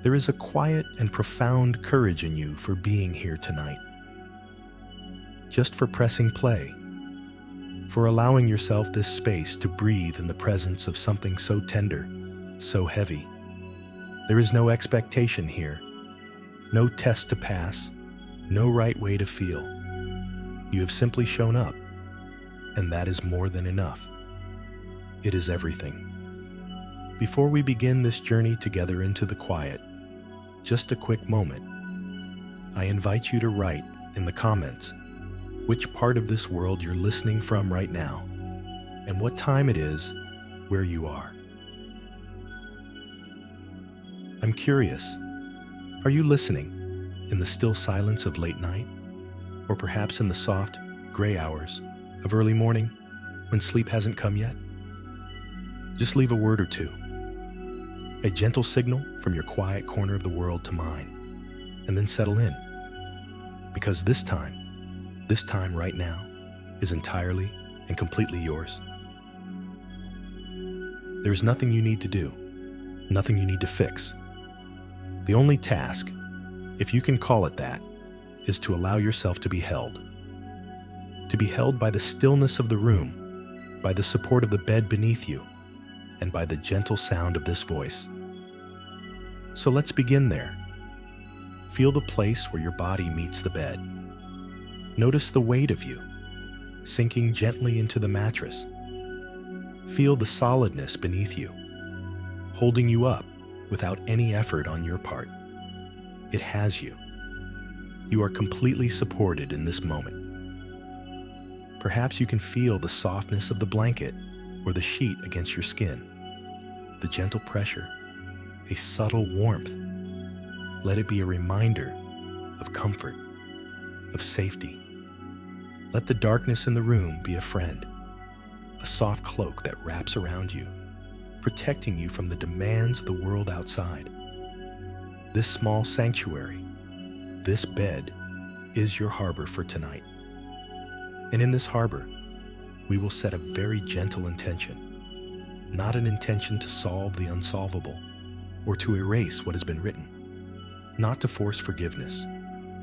There is a quiet and profound courage in you for being here tonight, just for pressing play, for allowing yourself this space to breathe in the presence of something so tender, so heavy. There is no expectation here, no test to pass, no right way to feel. You have simply shown up, and that is more than enough. It is everything. Before we begin this journey together into the quiet, just a quick moment. I invite you to write in the comments which part of this world you're listening from right now, and what time it is where you are. I'm curious, are you listening in the still silence of late night, or perhaps in the soft, gray hours of early morning when sleep hasn't come yet? Just leave a word or two, a gentle signal from your quiet corner of the world to mine, and then settle in, because this time right now is entirely and completely yours. There is nothing you need to do, nothing you need to fix. The only task, if you can call it that, is to allow yourself to be held by the stillness of the room, by the support of the bed beneath you, and by the gentle sound of this voice. So let's begin there. Feel the place where your body meets the bed. Notice the weight of you, sinking gently into the mattress. Feel the solidness beneath you, holding you up without any effort on your part. It has you. You are completely supported in this moment. Perhaps you can feel the softness of the blanket or the sheet against your skin, the gentle pressure, a subtle warmth. Let it be a reminder of comfort, of safety. Let the darkness in the room be a friend, a soft cloak that wraps around you, protecting you from the demands of the world outside. This small sanctuary, this bed, is your harbor for tonight. And in this harbor, we will set a very gentle intention, not an intention to solve the unsolvable or to erase what has been written, not to force forgiveness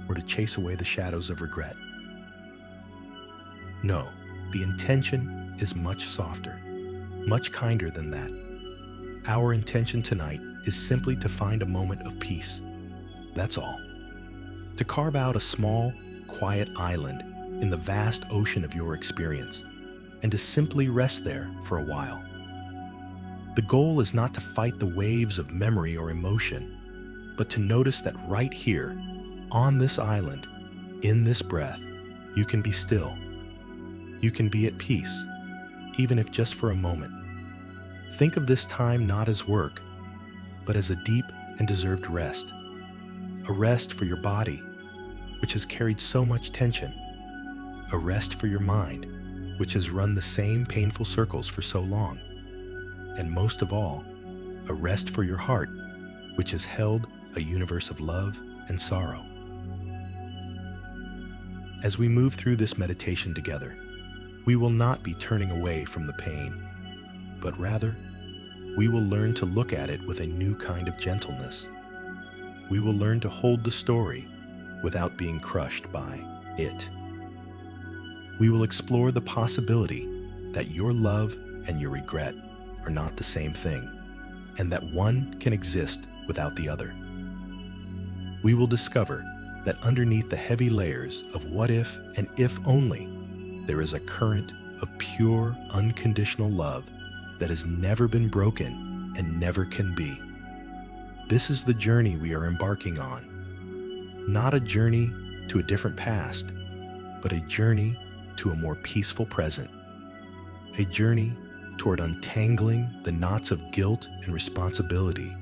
or to chase away the shadows of regret. No, the intention is much softer, much kinder than that. Our intention tonight is simply to find a moment of peace. That's all. To carve out a small, quiet island in the vast ocean of your experience, and to simply rest there for a while. The goal is not to fight the waves of memory or emotion, but to notice that right here, on this island, in this breath, you can be still. You can be at peace, even if just for a moment. Think of this time not as work, but as a deep and deserved rest. A rest for your body, which has carried so much tension. A rest for your mind, which has run the same painful circles for so long. And most of all, a rest for your heart, which has held a universe of love and sorrow. As we move through this meditation together, we will not be turning away from the pain, but rather, we will learn to look at it with a new kind of gentleness. We will learn to hold the story without being crushed by it. We will explore the possibility that your love and your regret are not the same thing, and that one can exist without the other. We will discover that underneath the heavy layers of what if and if only, there is a current of pure, unconditional love that has never been broken and never can be. This is the journey we are embarking on. Not a journey to a different past, but a journey to a more peaceful present. A journey toward untangling the knots of guilt and responsibility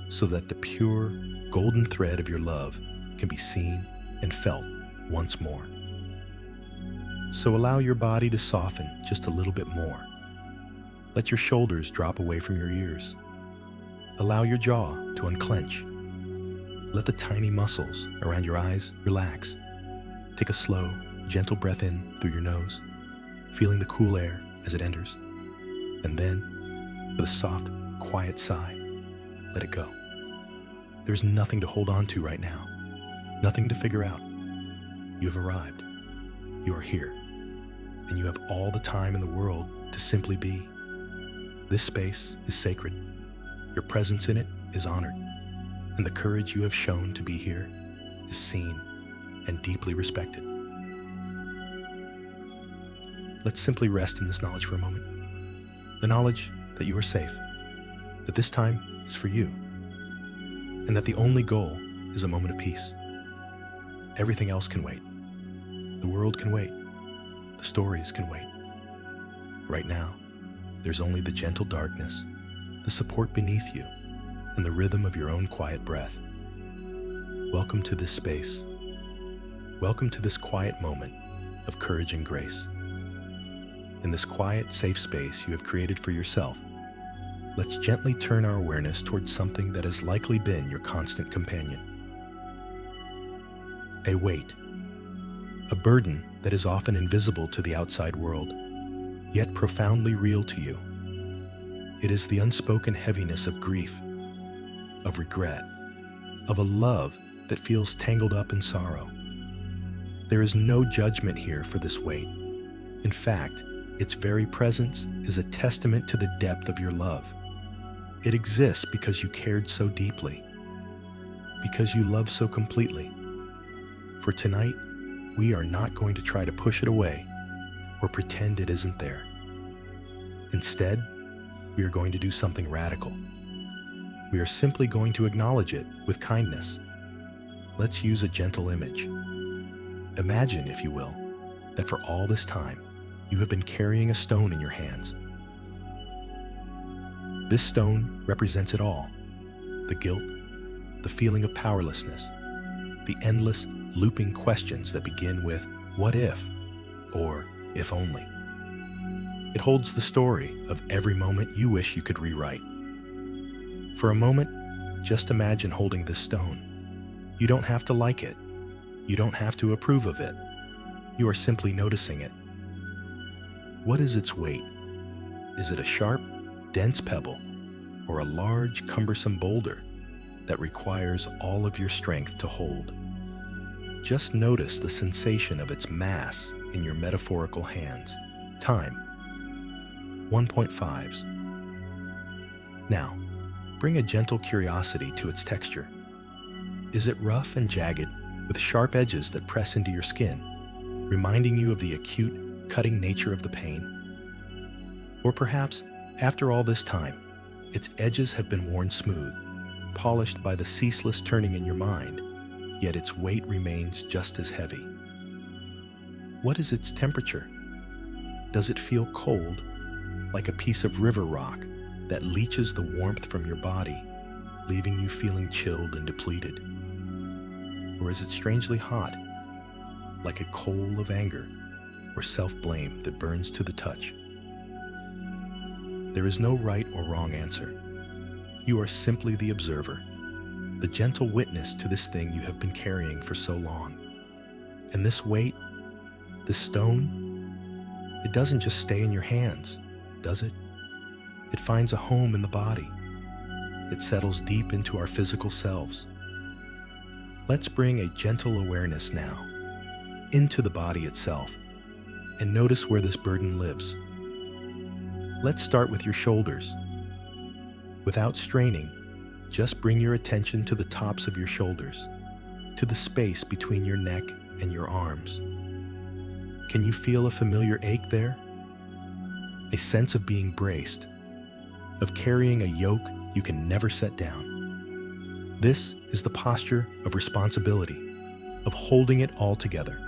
so that the pure, golden thread of your love can be seen and felt once more. So allow your body to soften just a little bit more. Let your shoulders drop away from your ears. Allow your jaw to unclench. Let the tiny muscles around your eyes relax. Take a slow, gentle breath in through your nose, feeling the cool air as it enters. And then, with a soft, quiet sigh, let it go. There's nothing to hold on to right now, nothing to figure out. You have arrived. You are here, and you have all the time in the world to simply be. This space is sacred. Your presence in it is honored, and the courage you have shown to be here is seen and deeply respected. Let's simply rest in this knowledge for a moment. The knowledge that you are safe, that this time is for you, and that the only goal is a moment of peace. Everything else can wait. The world can wait. The stories can wait. Right now, there's only the gentle darkness, the support beneath you, and the rhythm of your own quiet breath. Welcome to this space. Welcome to this quiet moment of courage and grace. In this quiet, safe space you have created for yourself, let's gently turn our awareness towards something that has likely been your constant companion. A weight. A burden that is often invisible to the outside world, yet profoundly real to you. It is the unspoken heaviness of grief, of regret, of a love that feels tangled up in sorrow. There is no judgment here for this weight. In fact, its very presence is a testament to the depth of your love. It exists because you cared so deeply, because you love so completely. For tonight, we are not going to try to push it away or pretend it isn't there. Instead, we are going to do something radical. We are simply going to acknowledge it with kindness. Let's use a gentle image. Imagine, if you will, that for all this time, you have been carrying a stone in your hands. This stone represents it all: the guilt, the feeling of powerlessness, the endless, looping questions that begin with "what if?" or "if only." It holds the story of every moment you wish you could rewrite. For a moment, just imagine holding this stone. You don't have to like it. You don't have to approve of it. You are simply noticing it. What is its weight? Is it a sharp, dense pebble, or a large, cumbersome boulder that requires all of your strength to hold? Just notice the sensation of its mass in your metaphorical hands. Time. 1.5s. Now, bring a gentle curiosity to its texture. Is it rough and jagged, with sharp edges that press into your skin, reminding you of the acute, cutting nature of the pain? Or perhaps, after all this time, its edges have been worn smooth, polished by the ceaseless turning in your mind, yet its weight remains just as heavy. What is its temperature? Does it feel cold, like a piece of river rock that leaches the warmth from your body, leaving you feeling chilled and depleted? Or is it strangely hot, like a coal of anger or self-blame that burns to the touch? There is no right or wrong answer. You are simply the observer, the gentle witness to this thing you have been carrying for so long. And this weight, this stone, it doesn't just stay in your hands, does it? It finds a home in the body. It settles deep into our physical selves. Let's bring a gentle awareness now into the body itself and notice where this burden lives. Let's start with your shoulders. Without straining, just bring your attention to the tops of your shoulders, to the space between your neck and your arms. Can you feel a familiar ache there? A sense of being braced, of carrying a yoke you can never set down. This is the posture of responsibility, of holding it all together.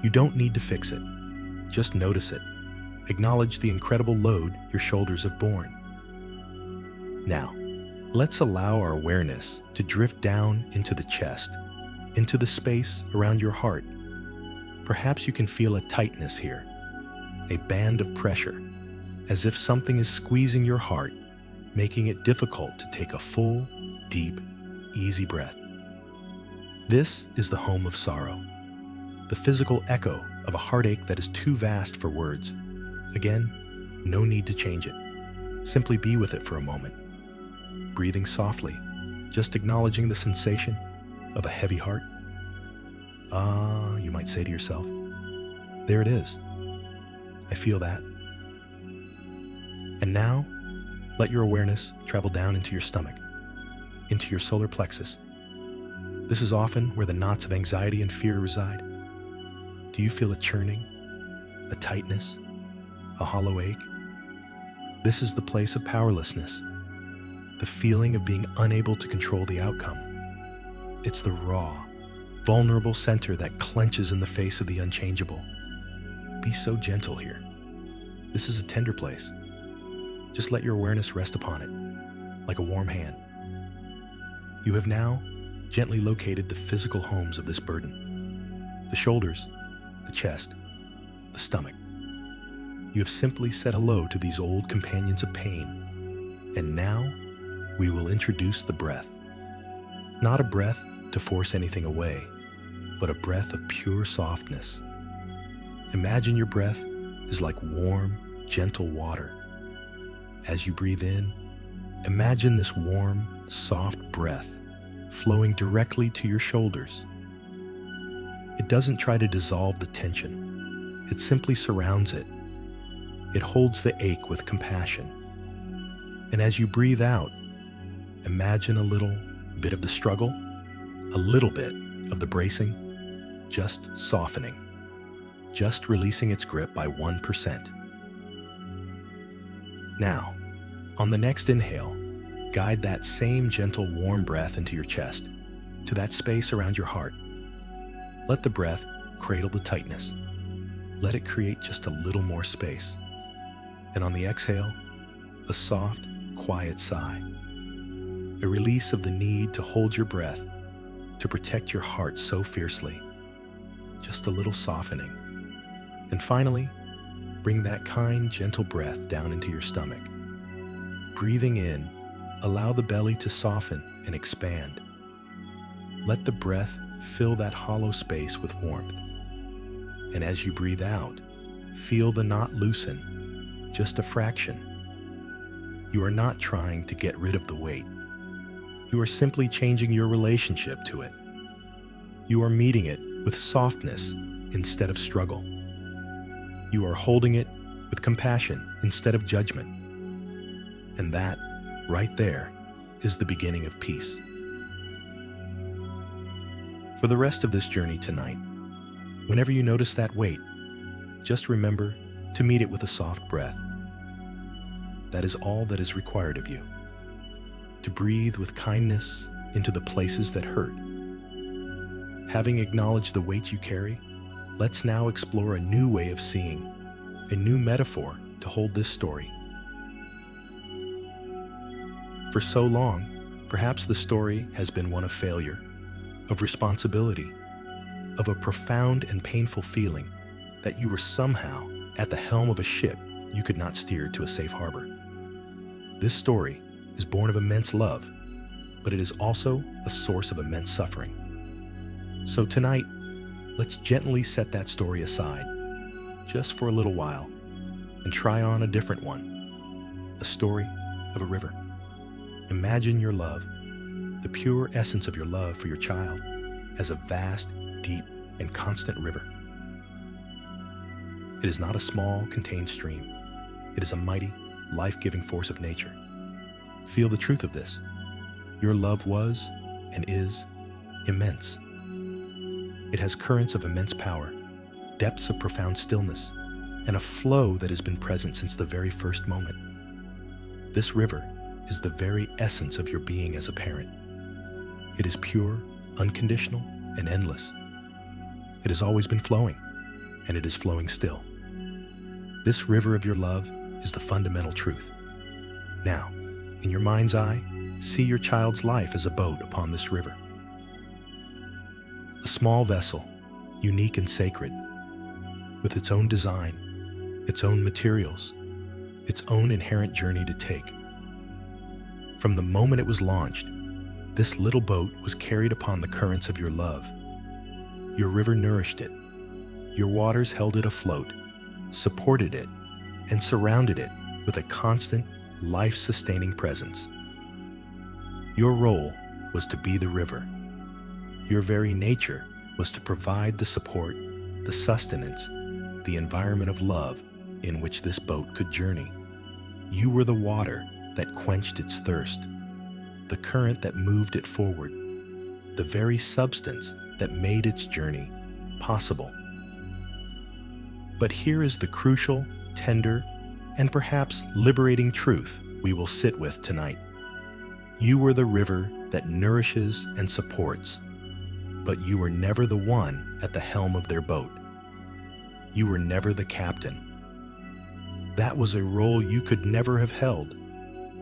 You don't need to fix it. Just notice it. Acknowledge the incredible load your shoulders have borne. Now, let's allow our awareness to drift down into the chest, into the space around your heart. Perhaps you can feel a tightness here, a band of pressure, as if something is squeezing your heart, making it difficult to take a full, deep, easy breath. This is the home of sorrow, the physical echo of a heartache that is too vast for words. Again, no need to change it. Simply be with it for a moment, breathing softly, just acknowledging the sensation of a heavy heart. You might say to yourself, there it is. I feel that. And now, let your awareness travel down into your stomach, into your solar plexus. This is often where the knots of anxiety and fear reside. Do you feel a churning, a tightness, a hollow ache? This is the place of powerlessness, the feeling of being unable to control the outcome. It's the raw, vulnerable center that clenches in the face of the unchangeable. Be so gentle here. This is a tender place. Just let your awareness rest upon it, like a warm hand. You have now gently located the physical homes of this burden. The shoulders, the chest, the stomach. You have simply said hello to these old companions of pain. And now, we will introduce the breath. Not a breath to force anything away, but a breath of pure softness. Imagine your breath is like warm, gentle water. As you breathe in, imagine this warm, soft breath flowing directly to your shoulders. It doesn't try to dissolve the tension. It simply surrounds it. It holds the ache with compassion. And as you breathe out, imagine a little bit of the struggle, a little bit of the bracing, just softening, just releasing its grip by 1%. Now, on the next inhale, guide that same gentle, warm breath into your chest, to that space around your heart. Let the breath cradle the tightness. Let it create just a little more space. And on the exhale, a soft, quiet sigh. A release of the need to hold your breath, to protect your heart so fiercely. Just a little softening. And finally, bring that kind, gentle breath down into your stomach. Breathing in, allow the belly to soften and expand. Let the breath fill that hollow space with warmth. And as you breathe out, feel the knot loosen, just a fraction. You are not trying to get rid of the weight. You are simply changing your relationship to it. You are meeting it with softness instead of struggle. You are holding it with compassion instead of judgment. And that, right there, is the beginning of peace. For the rest of this journey tonight, whenever you notice that weight, just remember to meet it with a soft breath. That is all that is required of you. To breathe with kindness into the places that hurt. Having acknowledged the weight you carry, let's now explore a new way of seeing, a new metaphor to hold this story. For so long, perhaps the story has been one of failure, of responsibility, of a profound and painful feeling that you were somehow at the helm of a ship you could not steer to a safe harbor. This story is born of immense love, but it is also a source of immense suffering. So tonight, let's gently set that story aside, just for a little while, and try on a different one, a story of a river. Imagine your love, the pure essence of your love for your child, as a vast, deep, and constant river. It is not a small, contained stream. It is a mighty, life-giving force of nature. Feel the truth of this. Your love was, and is, immense. It has currents of immense power, depths of profound stillness, and a flow that has been present since the very first moment. This river is the very essence of your being as a parent. It is pure, unconditional, and endless. It has always been flowing, and it is flowing still. This river of your love is the fundamental truth. Now, in your mind's eye, see your child's life as a boat upon this river. A small vessel, unique and sacred, with its own design, its own materials, its own inherent journey to take. From the moment it was launched, this little boat was carried upon the currents of your love. Your river nourished it. Your waters held it afloat, supported it, and surrounded it with a constant, life-sustaining presence. Your role was to be the river. Your very nature was to provide the support, the sustenance, the environment of love in which this boat could journey. You were the water that quenched its thirst, the current that moved it forward, the very substance that made its journey possible. But here is the crucial, tender, and perhaps liberating truth we will sit with tonight. You were the river that nourishes and supports, but you were never the one at the helm of their boat. You were never the captain. That was a role you could never have held,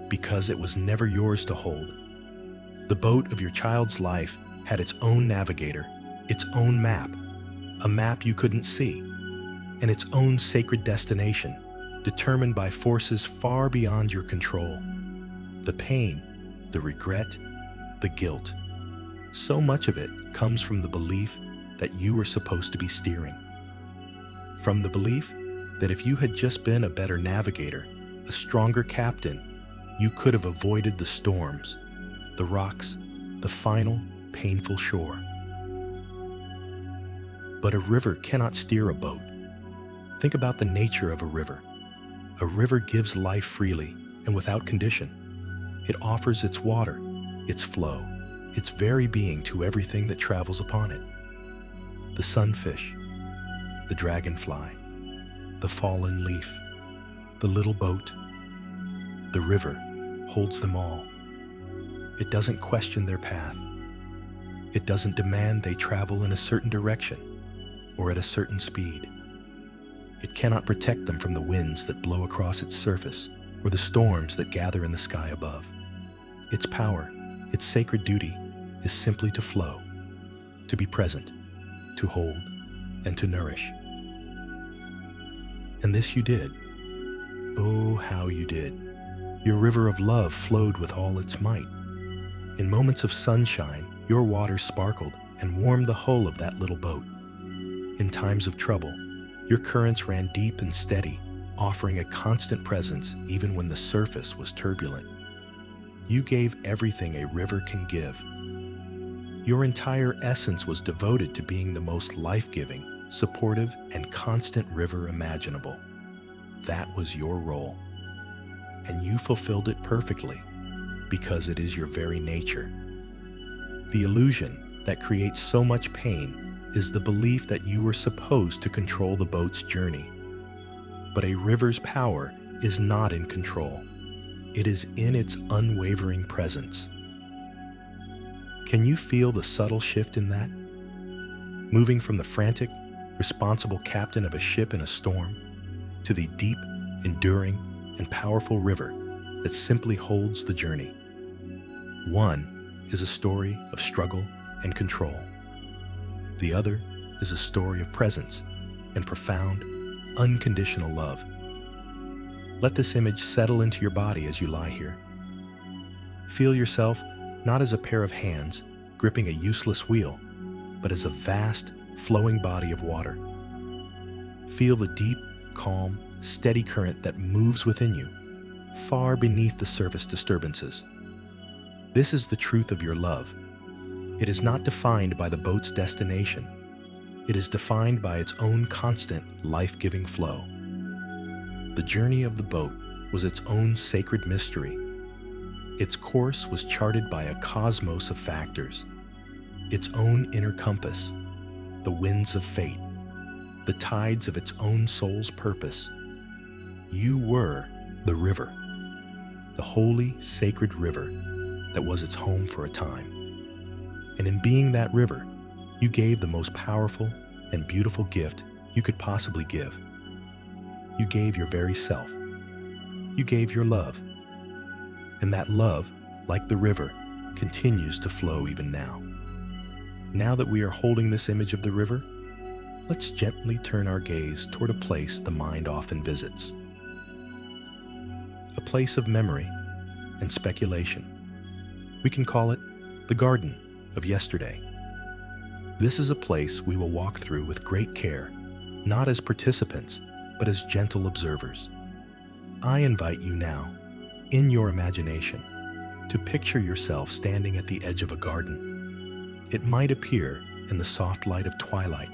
because it was never yours to hold. The boat of your child's life had its own navigator, its own map, a map you couldn't see, and its own sacred destination, determined by forces far beyond your control. The pain, the regret, the guilt. So much of it comes from the belief that you were supposed to be steering. From the belief that if you had just been a better navigator, a stronger captain, you could have avoided the storms, the rocks, the final, painful shore. But a river cannot steer a boat. Think about the nature of a river. A river gives life freely and without condition. It offers its water, its flow, its very being to everything that travels upon it. The sunfish, the dragonfly, the fallen leaf, the little boat. The river holds them all. It doesn't question their path. It doesn't demand they travel in a certain direction or at a certain speed. It cannot protect them from the winds that blow across its surface or the storms that gather in the sky above. Its power, its sacred duty, is simply to flow, to be present, to hold, and to nourish. And this you did. Oh, how you did. Your river of love flowed with all its might. In moments of sunshine, your waters sparkled and warmed the hull of that little boat. In times of trouble, your currents ran deep and steady, offering a constant presence even when the surface was turbulent. You gave everything a river can give. Your entire essence was devoted to being the most life-giving, supportive, and constant river imaginable. That was your role. And you fulfilled it perfectly, because it is your very nature. The illusion that creates so much pain is the belief that you were supposed to control the boat's journey. But a river's power is not in control. It is in its unwavering presence. Can you feel the subtle shift in that? Moving from the frantic, responsible captain of a ship in a storm to the deep, enduring, and powerful river that simply holds the journey. One is a story of struggle and control. The other is a story of presence and profound, unconditional love. Let this image settle into your body as you lie here. Feel yourself not as a pair of hands gripping a useless wheel, but as a vast, flowing body of water. Feel the deep, calm, steady current that moves within you, far beneath the surface disturbances. This is the truth of your love. It is not defined by the boat's destination. It is defined by its own constant, life-giving flow. The journey of the boat was its own sacred mystery. Its course was charted by a cosmos of factors, its own inner compass, the winds of fate, the tides of its own soul's purpose. You were the river, the holy, sacred river that was its home for a time. And in being that river, you gave the most powerful and beautiful gift you could possibly give. You gave your very self. You gave your love. And that love, like the river, continues to flow even now. Now that we are holding this image of the river, let's gently turn our gaze toward a place the mind often visits. A place of memory and speculation. We can call it the garden of yesterday. This is a place we will walk through with great care, not as participants, but as gentle observers. I invite you now, in your imagination, to picture yourself standing at the edge of a garden. It might appear in the soft light of twilight,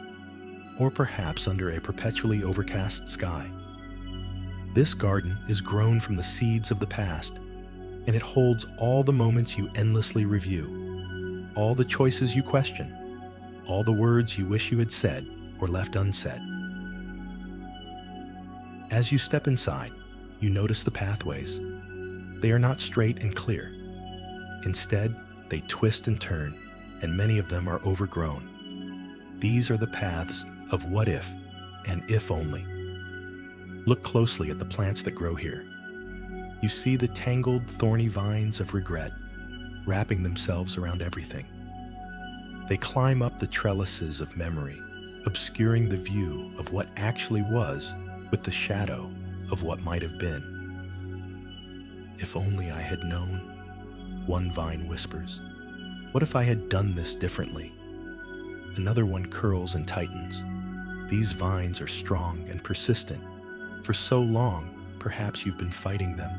or perhaps under a perpetually overcast sky. This garden is grown from the seeds of the past, and it holds all the moments you endlessly review, all the choices you question, all the words you wish you had said or left unsaid. As you step inside, you notice the pathways. They are not straight and clear. Instead, they twist and turn, and many of them are overgrown. These are the paths of what if and if only. Look closely at the plants that grow here. You see the tangled, thorny vines of regret wrapping themselves around everything. They climb up the trellises of memory, obscuring the view of what actually was with the shadow of what might have been. If only I had known, one vine whispers. What if I had done this differently? Another one curls and tightens. These vines are strong and persistent. For so long, perhaps you've been fighting them.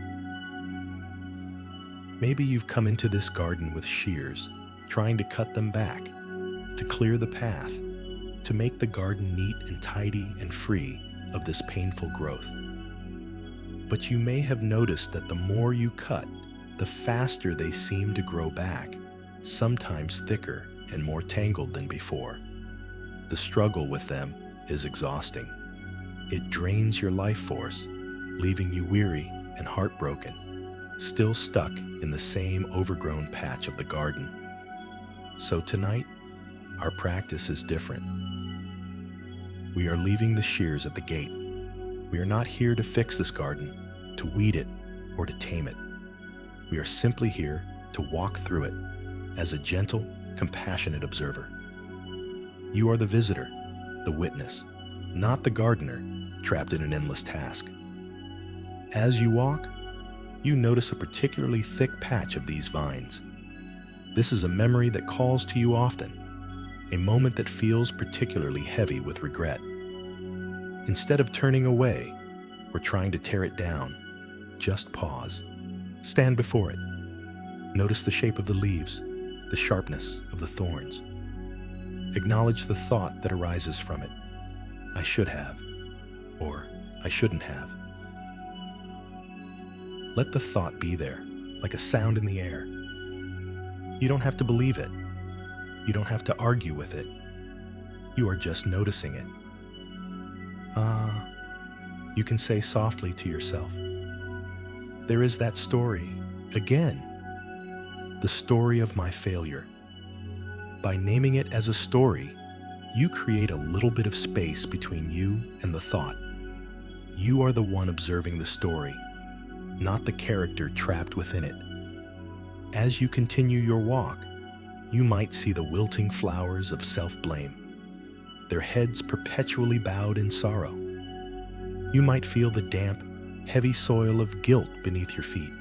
Maybe you've come into this garden with shears, trying to cut them back, to clear the path, to make the garden neat and tidy and free of this painful growth. But you may have noticed that the more you cut, the faster they seem to grow back, sometimes thicker and more tangled than before. The struggle with them is exhausting. It drains your life force, leaving you weary and heartbroken, still stuck in the same overgrown patch of the garden. So tonight, our practice is different. We are leaving the shears at the gate. We are not here to fix this garden, to weed it, or to tame it. We are simply here to walk through it as a gentle, compassionate observer. You are the visitor, the witness, not the gardener trapped in an endless task. As you walk, you notice a particularly thick patch of these vines. This is a memory that calls to you often, a moment that feels particularly heavy with regret. Instead of turning away or trying to tear it down, just pause. Stand before it. Notice the shape of the leaves, the sharpness of the thorns. Acknowledge the thought that arises from it. I should have, or I shouldn't have. Let the thought be there, like a sound in the air. You don't have to believe it. You don't have to argue with it. You are just noticing it. You can say softly to yourself, there is that story, again, the story of my failure. By naming it as a story, you create a little bit of space between you and the thought. You are the one observing the story, not the character trapped within it. As you continue your walk, you might see the wilting flowers of self-blame, their heads perpetually bowed in sorrow. You might feel the damp, heavy soil of guilt beneath your feet.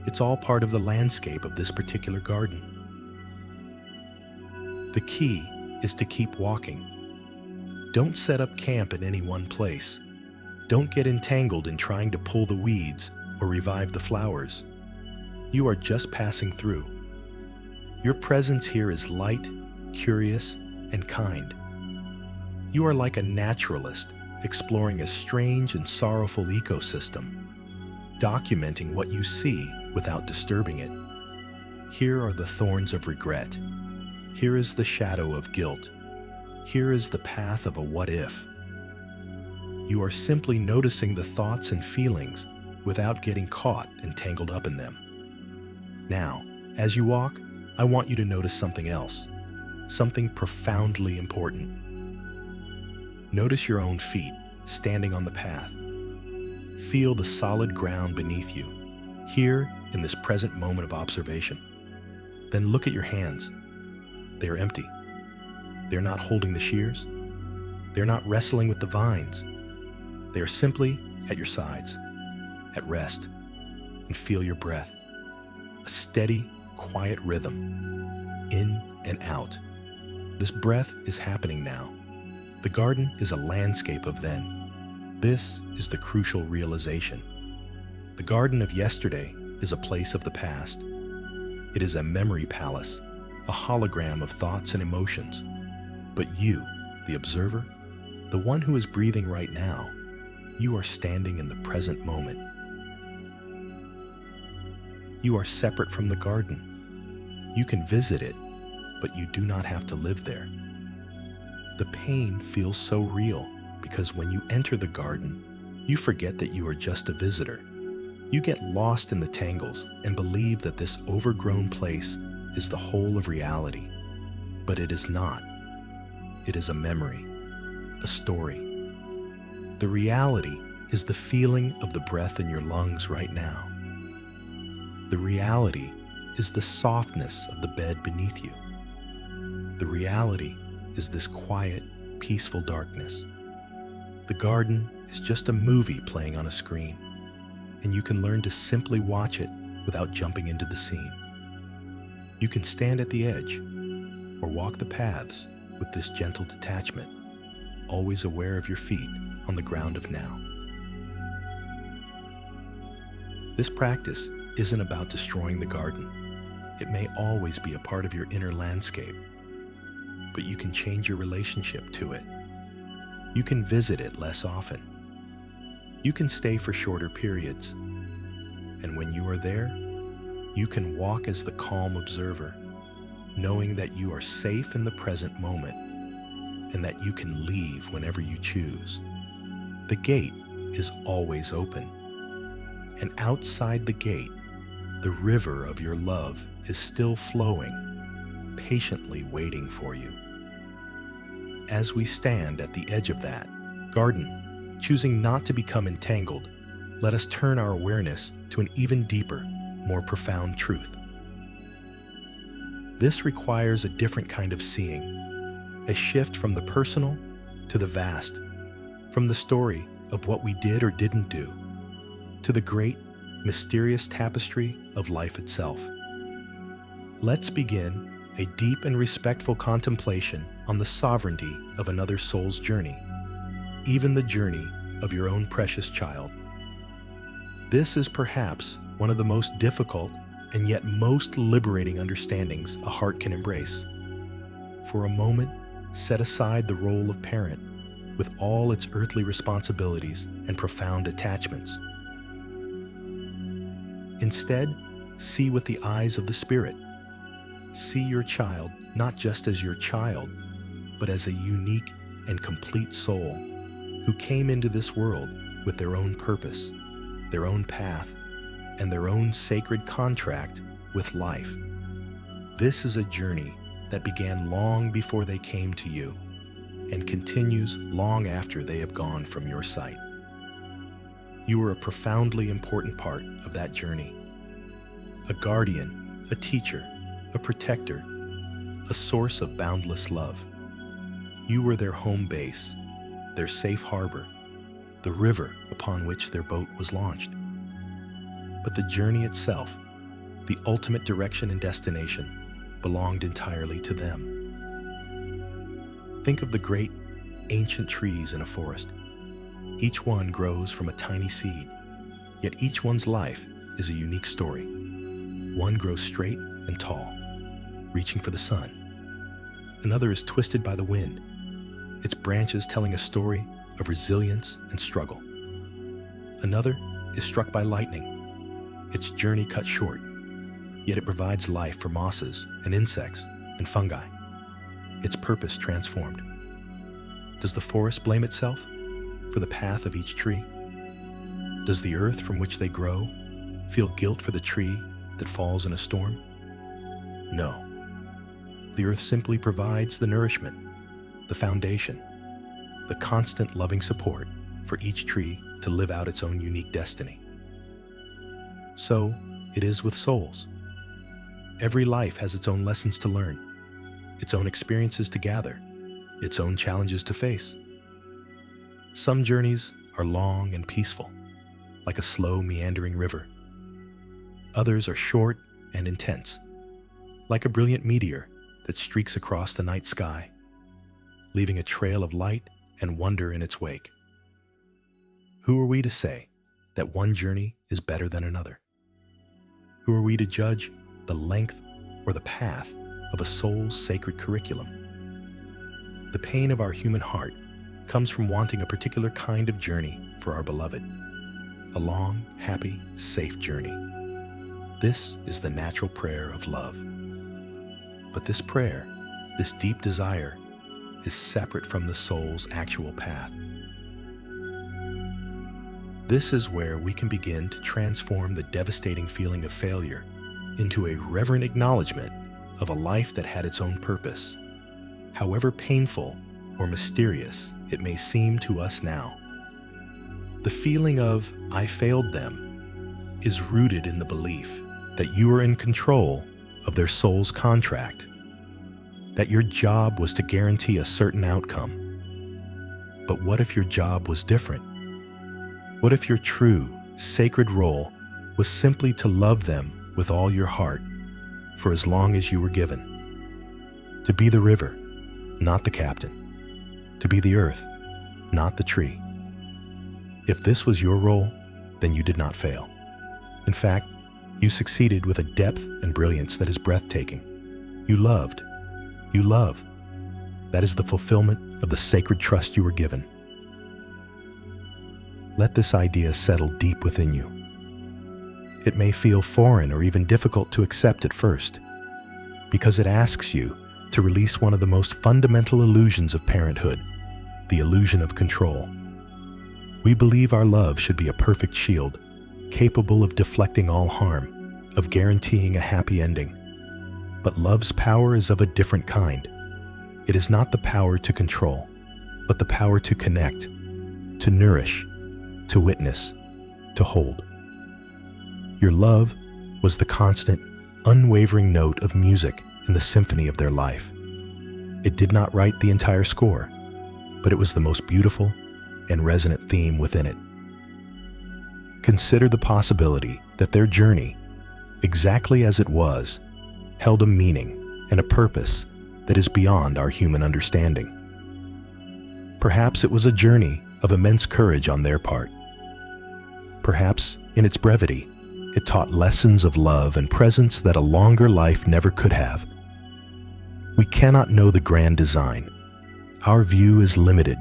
It's all part of the landscape of this particular garden. The key is to keep walking. Don't set up camp in any one place. Don't get entangled in trying to pull the weeds or revive the flowers. You are just passing through. Your presence here is light, curious, and kind. You are like a naturalist exploring a strange and sorrowful ecosystem, documenting what you see without disturbing it. Here are the thorns of regret. Here is the shadow of guilt. Here is the path of a what if. You are simply noticing the thoughts and feelings without getting caught and tangled up in them. Now, as you walk, I want you to notice something else, something profoundly important. Notice your own feet standing on the path. Feel the solid ground beneath you, here in this present moment of observation. Then look at your hands. They are empty. They are not holding the shears. They are not wrestling with the vines. They are simply at your sides, at rest, and feel your breath. A steady, quiet rhythm, in and out. This breath is happening now. The garden is a landscape of then. This is the crucial realization. The garden of yesterday is a place of the past. It is a memory palace, a hologram of thoughts and emotions. But you, the observer, the one who is breathing right now, you are standing in the present moment. You are separate from the garden. You can visit it, but you do not have to live there. The pain feels so real because when you enter the garden, you forget that you are just a visitor. You get lost in the tangles and believe that this overgrown place is the whole of reality. But it is not. It is a memory, a story. The reality is the feeling of the breath in your lungs right now. The reality is the softness of the bed beneath you. The reality is this quiet, peaceful darkness. The garden is just a movie playing on a screen, and you can learn to simply watch it without jumping into the scene. You can stand at the edge or walk the paths with this gentle detachment, always aware of your feet on the ground of now. This practice isn't about destroying the garden. It may always be a part of your inner landscape, but you can change your relationship to it. You can visit it less often. You can stay for shorter periods. And when you are there, you can walk as the calm observer, knowing that you are safe in the present moment and that you can leave whenever you choose. The gate is always open. And outside the gate, the river of your love is still flowing, patiently waiting for you. As we stand at the edge of that garden, choosing not to become entangled, let us turn our awareness to an even deeper, more profound truth. This requires a different kind of seeing, a shift from the personal to the vast, from the story of what we did or didn't do, to the great, mysterious tapestry of life itself. Let's begin a deep and respectful contemplation on the sovereignty of another soul's journey, even the journey of your own precious child. This is perhaps one of the most difficult and yet most liberating understandings a heart can embrace. For a moment, set aside the role of parent with all its earthly responsibilities and profound attachments. Instead, see with the eyes of the Spirit. See your child not just as your child, but as a unique and complete soul who came into this world with their own purpose, their own path, and their own sacred contract with life. This is a journey that began long before they came to you and continues long after they have gone from your sight. You are a profoundly important part of that journey. A guardian, a teacher, a protector, a source of boundless love. You were their home base, their safe harbor, the river upon which their boat was launched. But the journey itself, the ultimate direction and destination, belonged entirely to them. Think of the great, ancient trees in a forest. Each one grows from a tiny seed, yet each one's life is a unique story. One grows straight and tall, reaching for the sun. Another is twisted by the wind, its branches telling a story of resilience and struggle. Another is struck by lightning, its journey cut short, yet it provides life for mosses and insects and fungi, its purpose transformed. Does the forest blame itself for the path of each tree? Does the earth from which they grow feel guilt for the tree that falls in a storm? No. The earth simply provides the nourishment, the foundation, the constant loving support for each tree to live out its own unique destiny. So it is with souls. Every life has its own lessons to learn, its own experiences to gather, its own challenges to face. Some journeys are long and peaceful, like a slow, meandering river. Others are short and intense, like a brilliant meteor that streaks across the night sky, leaving a trail of light and wonder in its wake. Who are we to say that one journey is better than another? Who are we to judge the length, or the path of a soul's sacred curriculum. The pain of our human heart comes from wanting a particular kind of journey for our beloved, a long, happy, safe journey. This is the natural prayer of love. But this prayer, this deep desire, is separate from the soul's actual path. This is where we can begin to transform the devastating feeling of failure into a reverent acknowledgement of a life that had its own purpose, however painful or mysterious it may seem to us now. The feeling of "I failed them" is rooted in the belief that you are in control of their soul's contract, that your job was to guarantee a certain outcome. But what if your job was different? What if your true, sacred role was simply to love them with all your heart for as long as you were given? To be the river, not the captain. To be the earth, not the tree. If this was your role, then you did not fail. In fact, you succeeded with a depth and brilliance that is breathtaking. You loved. You love. That is the fulfillment of the sacred trust you were given. Let this idea settle deep within you. It may feel foreign or even difficult to accept at first, because it asks you to release one of the most fundamental illusions of parenthood, the illusion of control. We believe our love should be a perfect shield, capable of deflecting all harm, of guaranteeing a happy ending. But love's power is of a different kind. It is not the power to control, but the power to connect, to nourish, to witness, to hold. Your love was the constant, unwavering note of music in the symphony of their life. It did not write the entire score, but it was the most beautiful and resonant theme within it. Consider the possibility that their journey, exactly as it was, held a meaning and a purpose that is beyond our human understanding. Perhaps it was a journey of immense courage on their part. Perhaps, in its brevity, it taught lessons of love and presence that a longer life never could have. We cannot know the grand design. Our view is limited.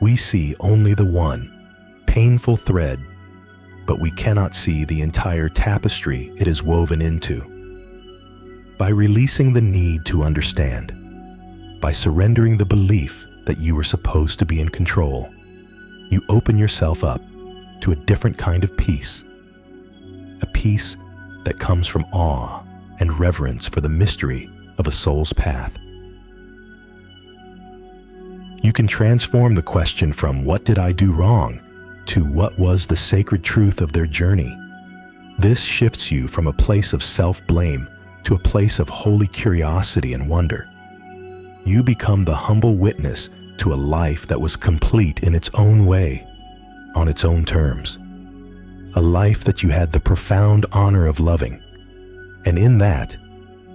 We see only the one, painful thread, but we cannot see the entire tapestry it is woven into. By releasing the need to understand, by surrendering the belief that you were supposed to be in control, you open yourself up to a different kind of peace, a peace that comes from awe and reverence for the mystery of a soul's path. You can transform the question from "what did I do wrong?" to "what was the sacred truth of their journey?" This shifts you from a place of self-blame to a place of holy curiosity and wonder. You become the humble witness to a life that was complete in its own way, on its own terms. A life that you had the profound honor of loving. And in that,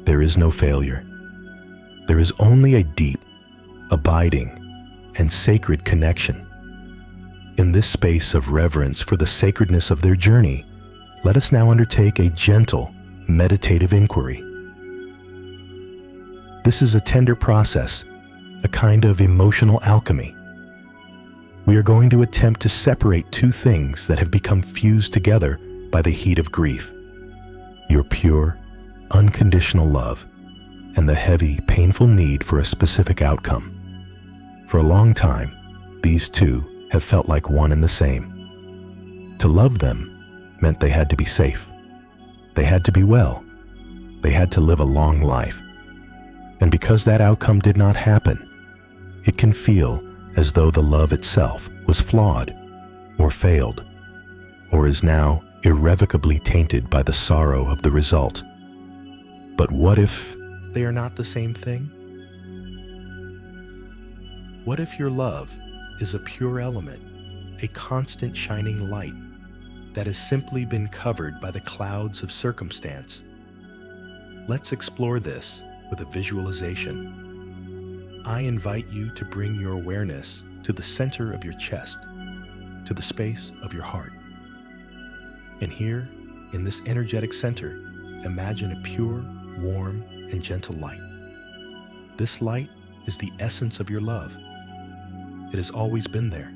there is no failure. There is only a deep, abiding, and sacred connection. In this space of reverence for the sacredness of their journey, let us now undertake a gentle, meditative inquiry. This is a tender process, a kind of emotional alchemy. We are going to attempt to separate two things that have become fused together by the heat of grief: your pure, unconditional love, and the heavy, painful need for a specific outcome. For a long time, these two have felt like one and the same. To love them meant they had to be safe. They had to be well. They had to live a long life. And because that outcome did not happen, it can feel as though the love itself was flawed, or failed, or is now irrevocably tainted by the sorrow of the result. But what if they are not the same thing? What if your love is a pure element, a constant shining light that has simply been covered by the clouds of circumstance? Let's explore this with a visualization. I invite you to bring your awareness to the center of your chest, to the space of your heart. And here, in this energetic center, imagine a pure, warm, and gentle light. This light is the essence of your love. It has always been there.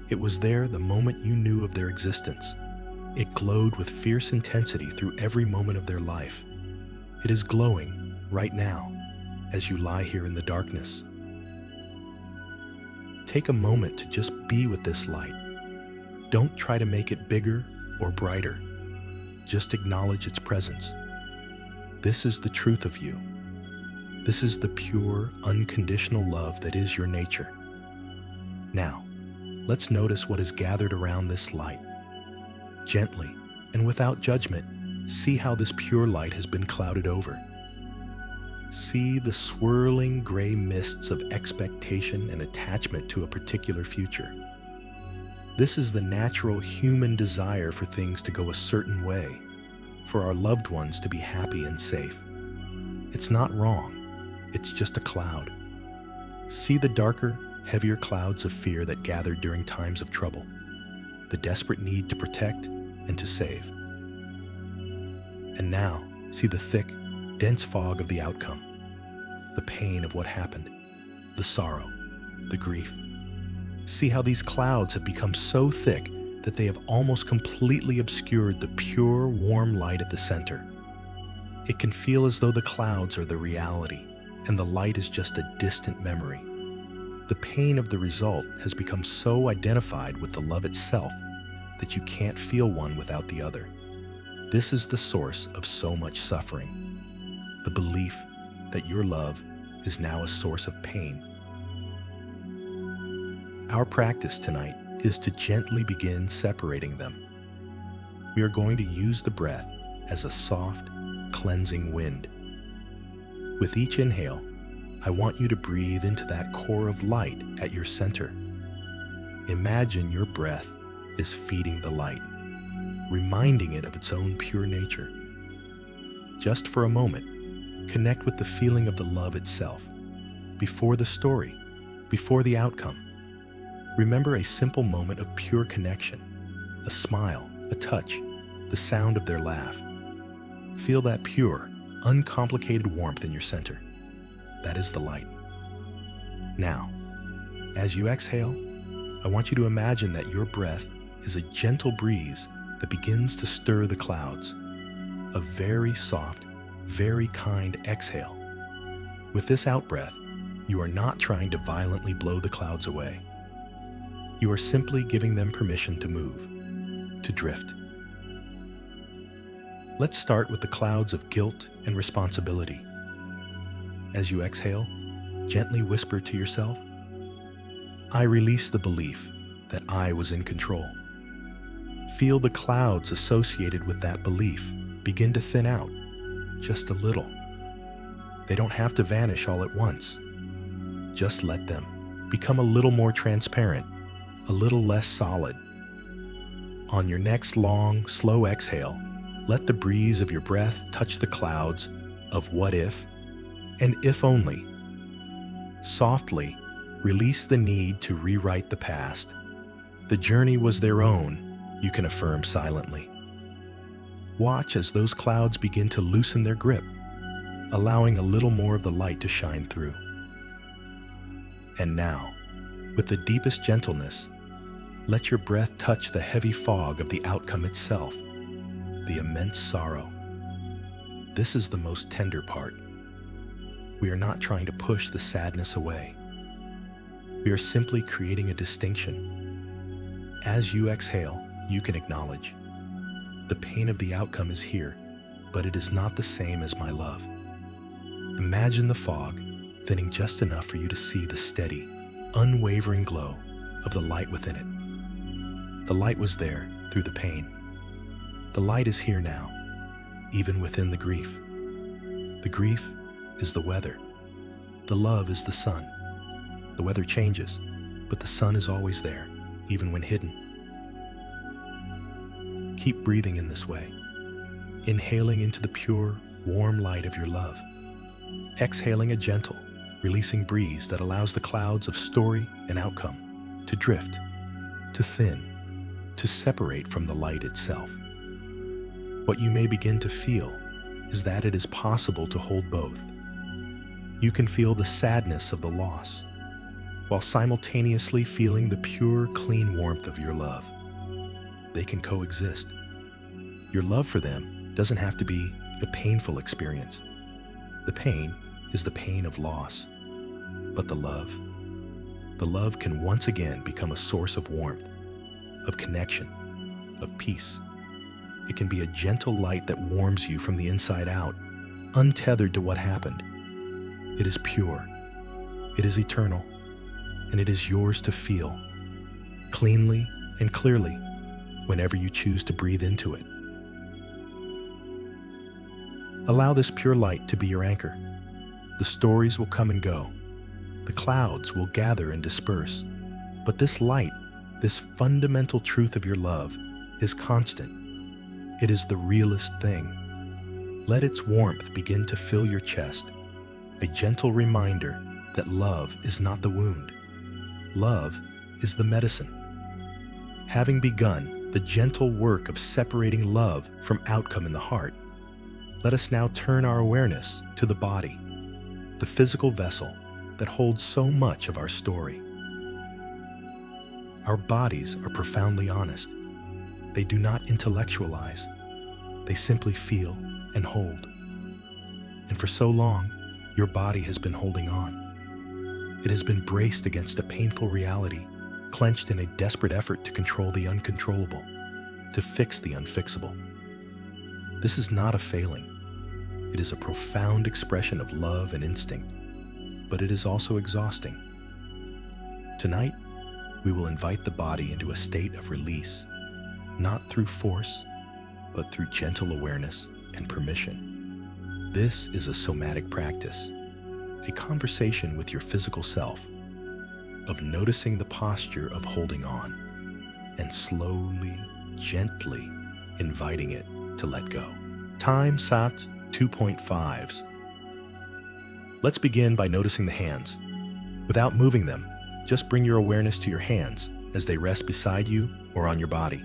It was there the moment you knew of their existence. It glowed with fierce intensity through every moment of their life. It is glowing right now as you lie here in the darkness. Take a moment to just be with this light. Don't try to make it bigger or brighter. Just acknowledge its presence. This is the truth of you. This is the pure, unconditional love that is your nature. Now, let's notice what is gathered around this light. Gently and without judgment, see how this pure light has been clouded over. See the swirling gray mists of expectation and attachment to a particular future. This is the natural human desire for things to go a certain way, for our loved ones to be happy and safe. It's not wrong, it's just a cloud. See the darker, heavier clouds of fear that gathered during times of trouble, the desperate need to protect and to save. And now, see the thick, dense fog of the outcome, the pain of what happened, the sorrow, the grief. See how these clouds have become so thick that they have almost completely obscured the pure, warm light at the center. It can feel as though the clouds are the reality, and the light is just a distant memory. The pain of the result has become so identified with the love itself that you can't feel one without the other. This is the source of so much suffering. The belief that your love is now a source of pain. Our practice tonight is to gently begin separating them. We are going to use the breath as a soft, cleansing wind. With each inhale, I want you to breathe into that core of light at your center. Imagine your breath is feeding the light, reminding it of its own pure nature. Just for a moment, connect with the feeling of the love itself, before the story, before the outcome. Remember a simple moment of pure connection, a smile, a touch, the sound of their laugh. Feel that pure, uncomplicated warmth in your center. That is the light. Now, as you exhale, I want you to imagine that your breath is a gentle breeze that begins to stir the clouds. A very soft, very kind exhale. With this out-breath, you are not trying to violently blow the clouds away. You are simply giving them permission to move, to drift. Let's start with the clouds of guilt and responsibility. As you exhale, gently whisper to yourself, I release the belief that I was in control. Feel the clouds associated with that belief begin to thin out, just a little. They don't have to vanish all at once. Just let them become a little more transparent, a little less solid. On your next long, slow exhale, let the breeze of your breath touch the clouds of what if and if only. Softly, release the need to rewrite the past. The journey was their own, you can affirm silently. Watch as those clouds begin to loosen their grip, allowing a little more of the light to shine through. And now, with the deepest gentleness, let your breath touch the heavy fog of the outcome itself, the immense sorrow. This is the most tender part. We are not trying to push the sadness away. We are simply creating a distinction. As you exhale, you can acknowledge, the pain of the outcome is here, but it is not the same as my love. Imagine the fog thinning just enough for you to see the steady, unwavering glow of the light within it. The light was there through the pain. The light is here now, even within the grief. The grief is the weather. The love is the sun. The weather changes, but the sun is always there, even when hidden. Keep breathing in this way, inhaling into the pure, warm light of your love. Exhaling a gentle, releasing breeze that allows the clouds of story and outcome to drift, to thin, to separate from the light itself. what you may begin to feel is that it is possible to hold both. You can feel the sadness of the loss, while simultaneously feeling the pure, clean warmth of your love. They can coexist. Your love for them doesn't have to be a painful experience. The pain is the pain of loss, but the love can once again become a source of warmth, of connection, of peace. It can be a gentle light that warms you from the inside out, untethered to what happened. It is pure, it is eternal, and it is yours to feel, cleanly and clearly, whenever you choose to breathe into it. Allow this pure light to be your anchor. The stories will come and go. The clouds will gather and disperse. But this light, this fundamental truth of your love, is constant. It is the realest thing. Let its warmth begin to fill your chest, a gentle reminder that love is not the wound. Love is the medicine. Having begun the gentle work of separating love from outcome in the heart, let us now turn our awareness to the body, the physical vessel that holds so much of our story. Our bodies are profoundly honest. They do not intellectualize. They simply feel and hold. And for so long, your body has been holding on. It has been braced against a painful reality, clenched in a desperate effort to control the uncontrollable, to fix the unfixable. This is not a failing. It is a profound expression of love and instinct, but it is also exhausting. Tonight, we will invite the body into a state of release, not through force, but through gentle awareness and permission. This is a somatic practice, a conversation with your physical self, of noticing the posture of holding on, and slowly, gently inviting it to let go. Time Sat 2.5s. Let's begin by noticing the hands. Without moving them, just bring your awareness to your hands as they rest beside you or on your body.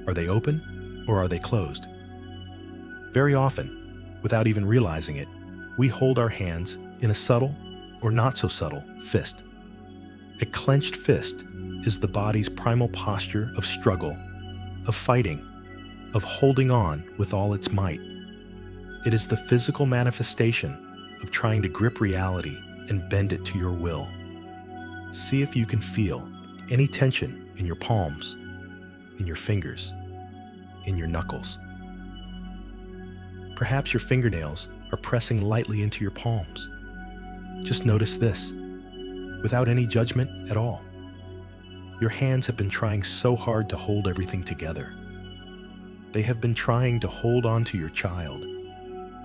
Are they open or are they closed? Very often, without even realizing it, we hold our hands in a subtle or not so subtle fist. A clenched fist is the body's primal posture of struggle, of fighting, of holding on with all its might. It is the physical manifestation of trying to grip reality and bend it to your will. See if you can feel any tension in your palms, in your fingers, in your knuckles. Perhaps your fingernails are pressing lightly into your palms. Just notice this, without any judgment at all. Your hands have been trying so hard to hold everything together. They have been trying to hold on to your child,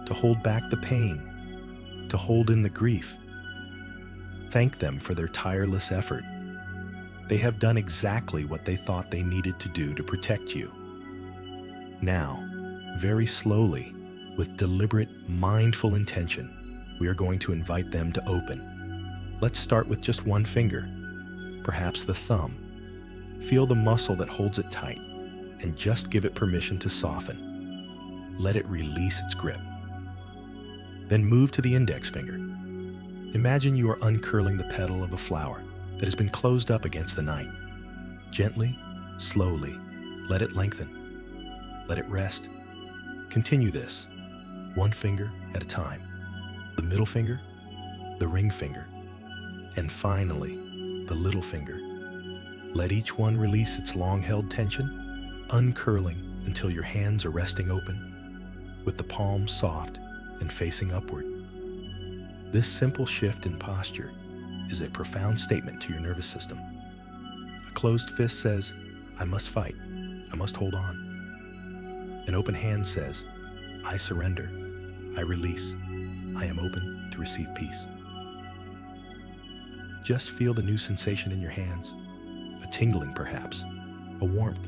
to hold back the pain, to hold in the grief. Thank them for their tireless effort. They have done exactly what they thought they needed to do to protect you. Now, very slowly, with deliberate, mindful intention, we are going to invite them to open. Let's start with just one finger, perhaps the thumb. Feel the muscle that holds it tight, and just give it permission to soften. Let it release its grip. Then move to the index finger. Imagine you are uncurling the petal of a flower that has been closed up against the night. Gently, slowly, let it lengthen. Let it rest. Continue this, one finger at a time. The middle finger, the ring finger, and finally, the little finger. Let each one release its long-held tension, uncurling until your hands are resting open, with the palms soft and facing upward. This simple shift in posture is a profound statement to your nervous system. A closed fist says, I must fight, I must hold on. An open hand says, I surrender, I release, I am open to receive peace. Just feel the new sensation in your hands, a tingling perhaps, a warmth,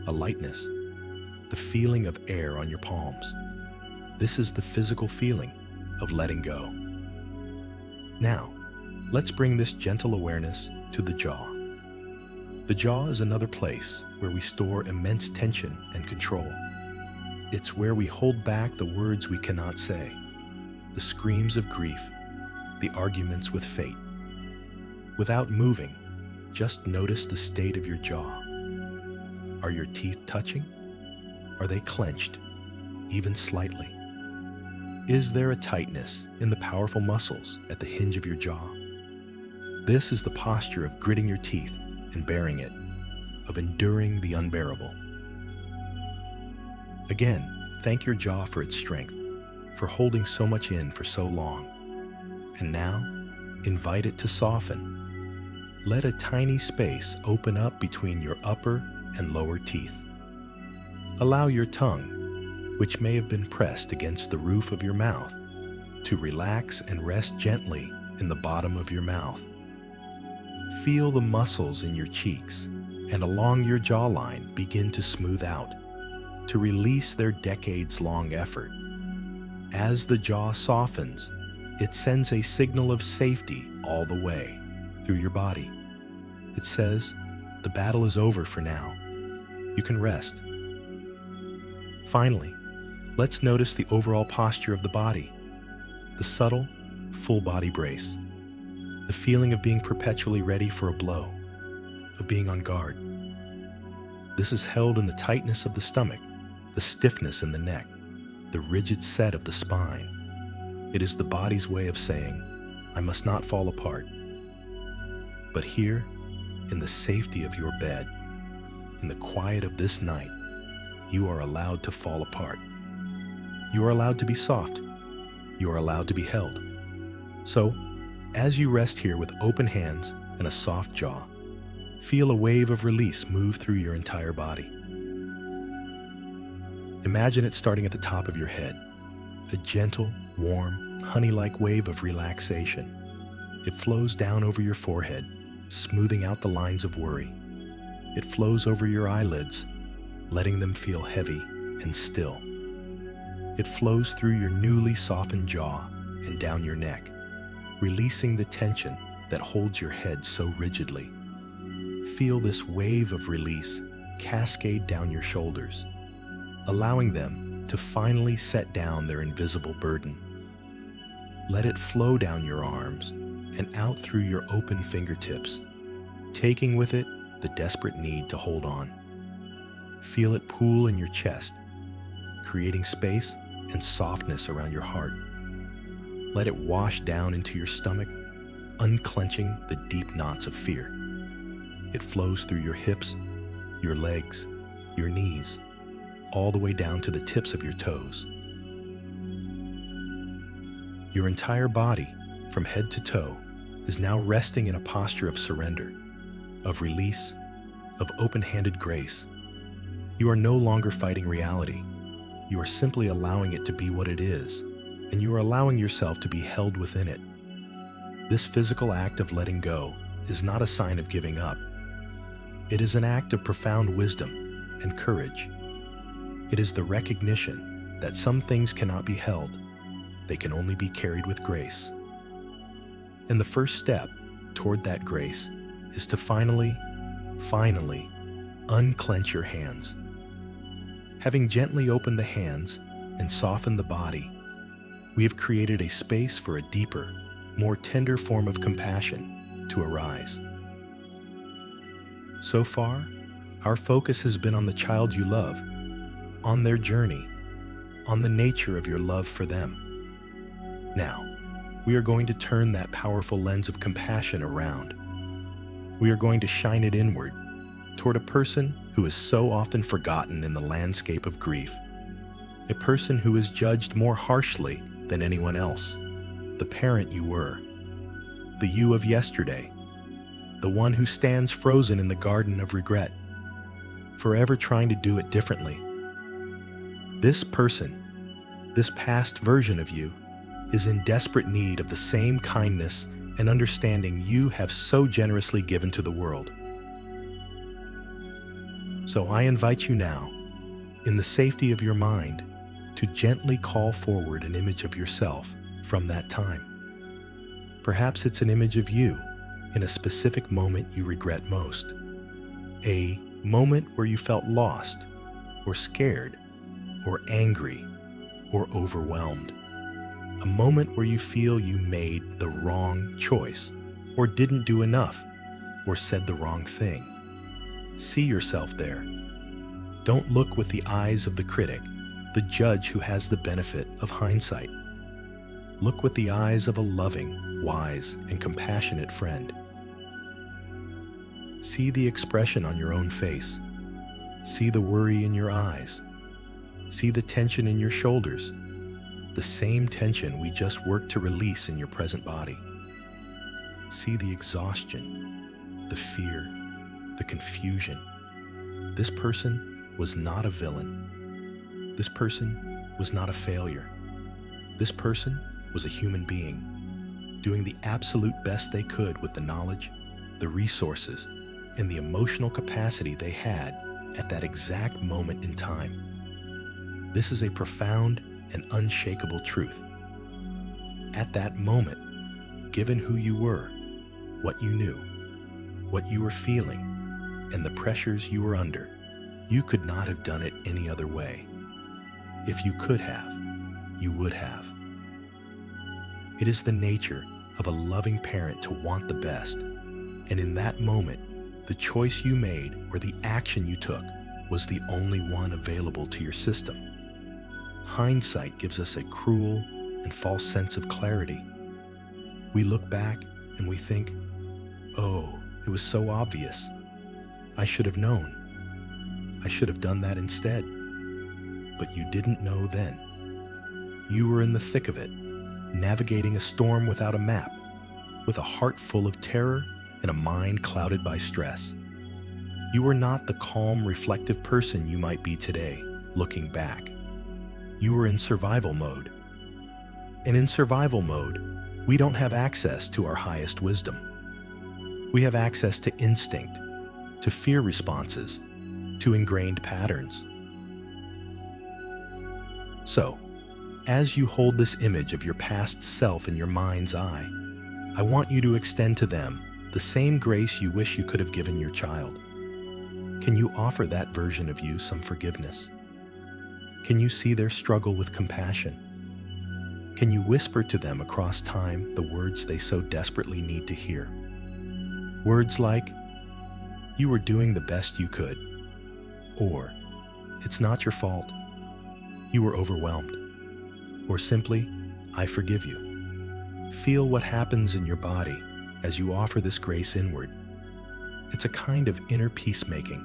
a lightness, the feeling of air on your palms. This is the physical feeling of letting go. Now, let's bring this gentle awareness to the jaw. The jaw is another place where we store immense tension and control. It's where we hold back the words we cannot say, the screams of grief, the arguments with fate. Without moving, just notice the state of your jaw. Are your teeth touching? Are they clenched, even slightly? Is there a tightness in the powerful muscles at the hinge of your jaw? This is the posture of gritting your teeth and bearing it, of enduring the unbearable. Again, thank your jaw for its strength, for holding so much in for so long. And now, invite it to soften. Let a tiny space open up between your upper and lower teeth. Allow your tongue, which may have been pressed against the roof of your mouth, to relax and rest gently in the bottom of your mouth. Feel the muscles in your cheeks and along your jawline begin to smooth out, to release their decades-long effort. As the jaw softens, it sends a signal of safety all the way through your body. It says, the battle is over for now. You can rest. Finally, let's notice the overall posture of the body, the subtle, full body brace, the feeling of being perpetually ready for a blow, of being on guard. This is held in the tightness of the stomach, the stiffness in the neck, the rigid set of the spine. It is the body's way of saying, I must not fall apart. But here, in the safety of your bed, in the quiet of this night, you are allowed to fall apart. You are allowed to be soft. You are allowed to be held. So, as you rest here with open hands and a soft jaw, feel a wave of release move through your entire body. Imagine it starting at the top of your head, a gentle, warm, honey-like wave of relaxation. It flows down over your forehead, smoothing out the lines of worry. It flows over your eyelids, letting them feel heavy and still. It flows through your newly softened jaw and down your neck, releasing the tension that holds your head so rigidly. Feel this wave of release cascade down your shoulders, allowing them to finally set down their invisible burden. Let it flow down your arms and out through your open fingertips, taking with it the desperate need to hold on. Feel it pool in your chest, creating space and softness around your heart. Let it wash down into your stomach, unclenching the deep knots of fear. It flows through your hips, your legs, your knees, all the way down to the tips of your toes. Your entire body, from head to toe, is now resting in a posture of surrender, of release, of open-handed grace. You are no longer fighting reality. You are simply allowing it to be what it is, and you are allowing yourself to be held within it. This physical act of letting go is not a sign of giving up. It is an act of profound wisdom and courage. It is the recognition that some things cannot be held. They can only be carried with grace. And the first step toward that grace is to finally unclench your hands. Having gently opened the hands and softened the body, we have created a space for a deeper, more tender form of compassion to arise. So far, our focus has been on the child you love, on their journey, on the nature of your love for them. Now, we are going to turn that powerful lens of compassion around. We are going to shine it inward, toward a person who is so often forgotten in the landscape of grief, a person who is judged more harshly than anyone else, the parent you were, the you of yesterday, the one who stands frozen in the garden of regret, forever trying to do it differently. This person, this past version of you, is in desperate need of the same kindness and understanding you have so generously given to the world. So I invite you now, in the safety of your mind, to gently call forward an image of yourself from that time. Perhaps it's an image of you in a specific moment you regret most, a moment where you felt lost or scared or angry or overwhelmed. A moment where you feel you made the wrong choice or didn't do enough or said the wrong thing. See yourself there. Don't look with the eyes of the critic, the judge who has the benefit of hindsight. Look with the eyes of a loving, wise, and compassionate friend. See the expression on your own face. See the worry in your eyes. See the tension in your shoulders, the same tension we just worked to release in your present body. See the exhaustion, the fear, the confusion. This person was not a villain. This person was not a failure. This person was a human being, doing the absolute best they could with the knowledge, the resources, and the emotional capacity they had at that exact moment in time. This is a profound and unshakable truth. At that moment, given who you were, what you knew, what you were feeling, and the pressures you were under, you could not have done it any other way. If you could have, you would have. It is the nature of a loving parent to want the best, and in that moment, the choice you made or the action you took was the only one available to your system. Hindsight gives us a cruel and false sense of clarity. We look back and we think, oh, it was so obvious. I should have known. I should have done that instead. But you didn't know then. You were in the thick of it, navigating a storm without a map, with a heart full of terror and a mind clouded by stress. You were not the calm, reflective person you might be today, looking back. You were in survival mode. And in survival mode, we don't have access to our highest wisdom. We have access to instinct, to fear responses, to ingrained patterns. So, as you hold this image of your past self in your mind's eye, I want you to extend to them the same grace you wish you could have given your child. Can you offer that version of you some forgiveness? Can you see their struggle with compassion? Can you whisper to them across time the words they so desperately need to hear? Words like, "You were doing the best you could," or "It's not your fault. You were overwhelmed," or simply, "I forgive you." Feel what happens in your body as you offer this grace inward. It's a kind of inner peacemaking,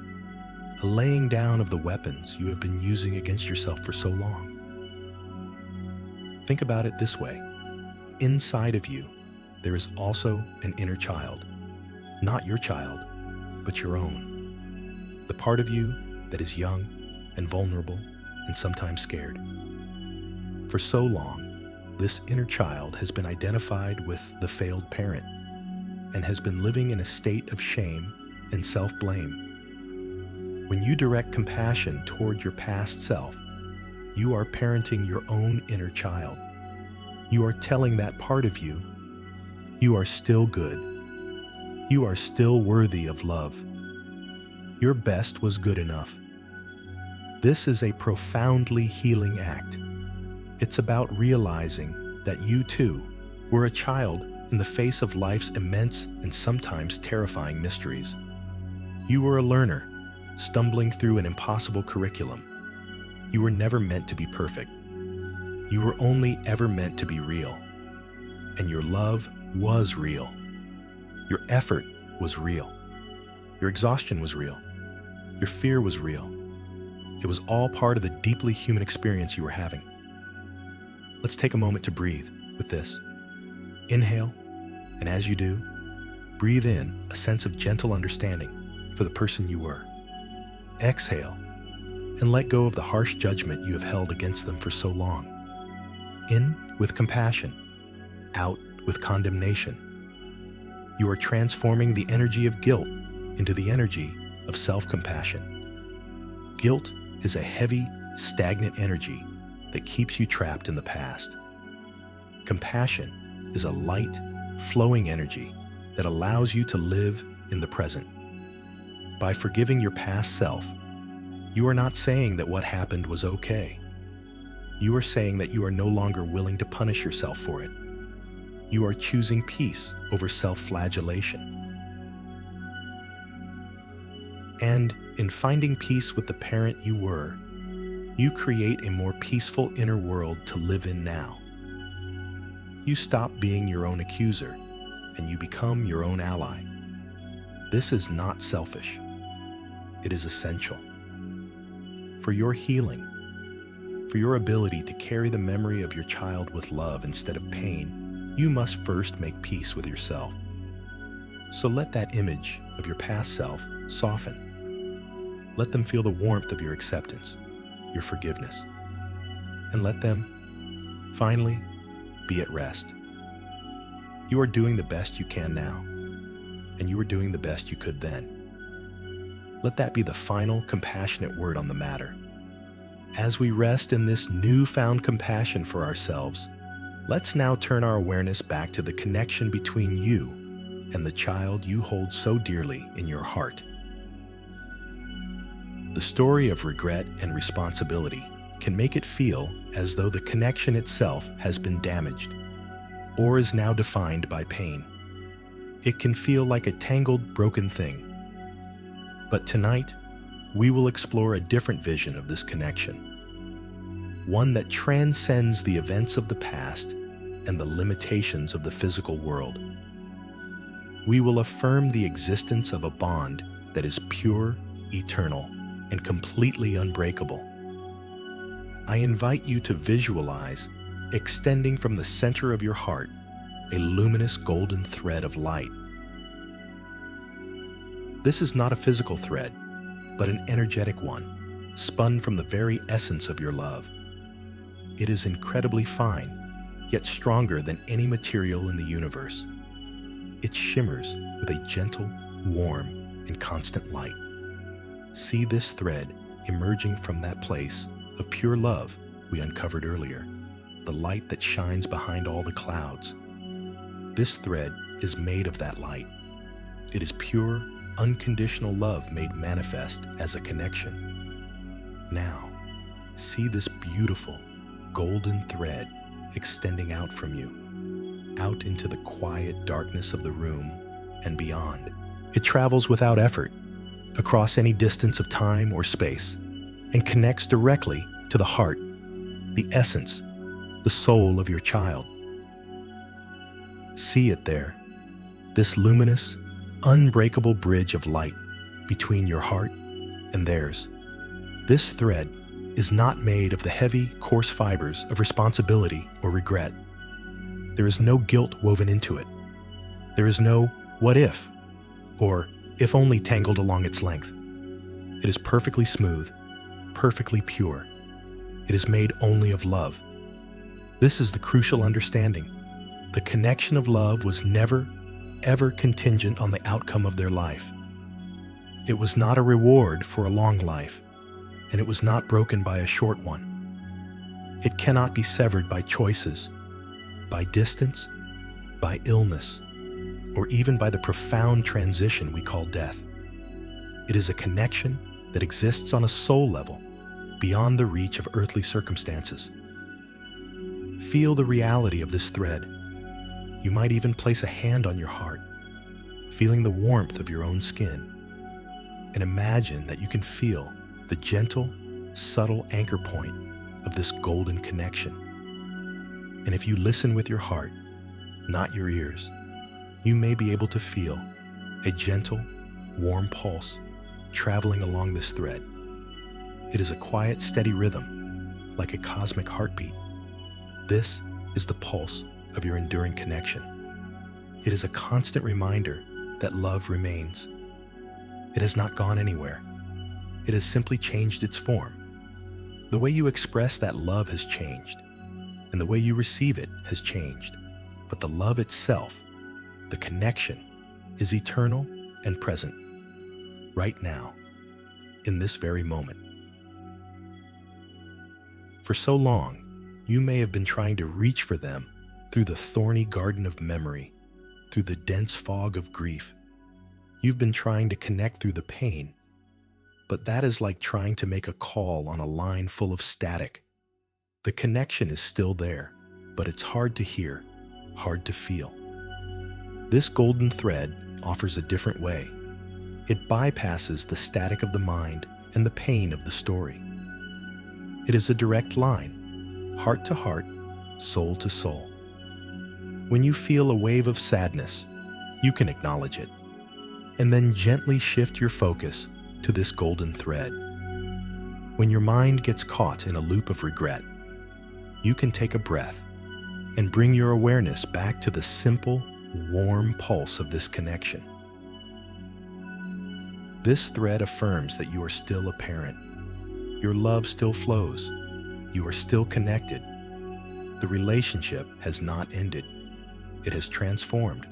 a laying down of the weapons you have been using against yourself for so long. Think about it this way. Inside of you, there is also an inner child. Not your child, but your own. The part of you that is young and vulnerable and sometimes scared. For so long, this inner child has been identified with the failed parent and has been living in a state of shame and self-blame. When you direct compassion toward your past self, you are parenting your own inner child. You are telling that part of you, you are still good. You are still worthy of love. Your best was good enough. This is a profoundly healing act. It's about realizing that you too were a child in the face of life's immense and sometimes terrifying mysteries. You were a learner, stumbling through an impossible curriculum. You were never meant to be perfect. You were only ever meant to be real. And your love was real. Your effort was real. Your exhaustion was real. Your fear was real. It was all part of the deeply human experience you were having. Let's take a moment to breathe with this. Inhale, and as you do, breathe in a sense of gentle understanding for the person you were. Exhale, and let go of the harsh judgment you have held against them for so long. In with compassion, out with condemnation. You are transforming the energy of guilt into the energy of self-compassion. Guilt is a heavy, stagnant energy that keeps you trapped in the past. Compassion is a light, flowing energy that allows you to live in the present. By forgiving your past self, you are not saying that what happened was okay. You are saying that you are no longer willing to punish yourself for it. You are choosing peace over self-flagellation. And in finding peace with the parent you were, you create a more peaceful inner world to live in now. You stop being your own accuser, and you become your own ally. This is not selfish. It is essential. For your healing, for your ability to carry the memory of your child with love instead of pain, you must first make peace with yourself. So let that image of your past self soften. Let them feel the warmth of your acceptance, your forgiveness, and let them, finally, be at rest. You are doing the best you can now, and you were doing the best you could then. Let that be the final compassionate word on the matter. As we rest in this newfound compassion for ourselves, let's now turn our awareness back to the connection between you and the child you hold so dearly in your heart. The story of regret and responsibility can make it feel as though the connection itself has been damaged or is now defined by pain. It can feel like a tangled, broken thing. But tonight, we will explore a different vision of this connection, one that transcends the events of the past and the limitations of the physical world. We will affirm the existence of a bond that is pure, eternal, and completely unbreakable. I invite you to visualize, extending from the center of your heart, a luminous golden thread of light. This is not a physical thread, but an energetic one, spun from the very essence of your love. It is incredibly fine, yet stronger than any material in the universe. It shimmers with a gentle, warm, and constant light. See this thread emerging from that place of pure love we uncovered earlier, the light that shines behind all the clouds. This thread is made of that light. It is pure, unconditional love made manifest as a connection. Now, see this beautiful, golden thread extending out from you, out into the quiet darkness of the room and beyond. It travels without effort, across any distance of time or space, and connects directly to the heart, the essence, the soul of your child. See it there, this luminous, unbreakable bridge of light between your heart and theirs. This thread is not made of the heavy, coarse fibers of responsibility or regret. There is no guilt woven into it. There is no what if, or if only tangled along its length. It is perfectly smooth, perfectly pure. It is made only of love. This is the crucial understanding. The connection of love was never, ever contingent on the outcome of their life. It was not a reward for a long life, and it was not broken by a short one. It cannot be severed by choices, by distance, by illness, or even by the profound transition we call death. It is a connection that exists on a soul level, beyond the reach of earthly circumstances. Feel the reality of this thread. You might even place a hand on your heart, feeling the warmth of your own skin, and imagine that you can feel the gentle, subtle anchor point of this golden connection. And if you listen with your heart, not your ears, you may be able to feel a gentle, warm pulse traveling along this thread. It is a quiet, steady rhythm, like a cosmic heartbeat. This is the pulse of your enduring connection. It is a constant reminder that love remains. It has not gone anywhere. It has simply changed its form. The way you express that love has changed, and the way you receive it has changed. But the love itself, the connection, is eternal and present, right now, in this very moment. For so long, you may have been trying to reach for them through the thorny garden of memory, through the dense fog of grief. You've been trying to connect through the pain, but that is like trying to make a call on a line full of static. The connection is still there, but it's hard to hear, hard to feel. This golden thread offers a different way. It bypasses the static of the mind and the pain of the story. It is a direct line, heart to heart, soul to soul. When you feel a wave of sadness, you can acknowledge it, and then gently shift your focus to this golden thread. When your mind gets caught in a loop of regret, you can take a breath and bring your awareness back to the simple, warm pulse of this connection. This thread affirms that you are still a parent. Your love still flows. You are still connected. The relationship has not ended. It has transformed.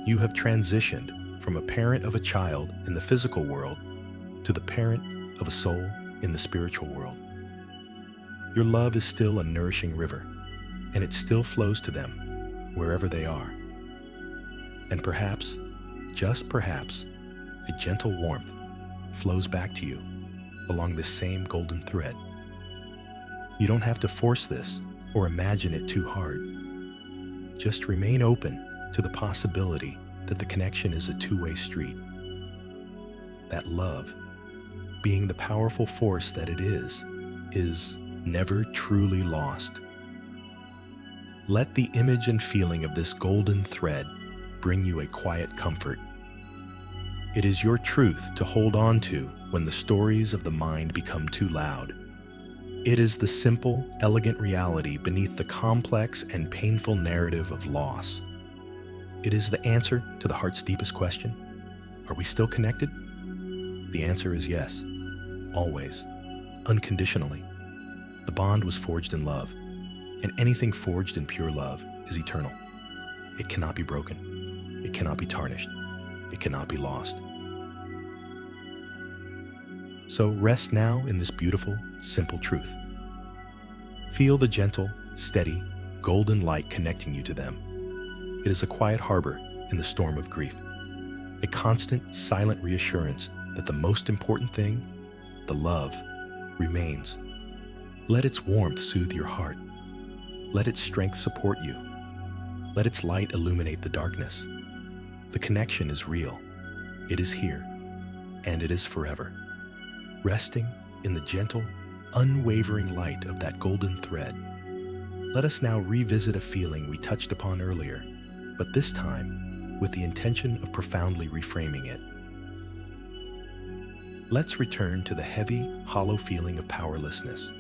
You have transitioned from a parent of a child in the physical world to the parent of a soul in the spiritual world. Your love is still a nourishing river, and it still flows to them wherever they are. And perhaps, just perhaps, a gentle warmth flows back to you along this same golden thread. You don't have to force this or imagine it too hard. Just remain open to the possibility that the connection is a two-way street. That love, being the powerful force that it is never truly lost. Let the image and feeling of this golden thread bring you a quiet comfort. It is your truth to hold on to when the stories of the mind become too loud. It is the simple, elegant reality beneath the complex and painful narrative of loss. It is the answer to the heart's deepest question. Are we still connected? The answer is yes, always, unconditionally. The bond was forged in love, and anything forged in pure love is eternal. It cannot be broken. It cannot be tarnished. It cannot be lost. So rest now in this beautiful, simple truth. Feel the gentle, steady, golden light connecting you to them. It is a quiet harbor in the storm of grief, a constant, silent reassurance that the most important thing, the love, remains. Let its warmth soothe your heart. Let its strength support you. Let its light illuminate the darkness. The connection is real. It is here, and it is forever. Resting in the gentle, unwavering light of that golden thread. Let us now revisit a feeling we touched upon earlier, but this time with the intention of profoundly reframing it. Let's return to the heavy, hollow feeling of powerlessness.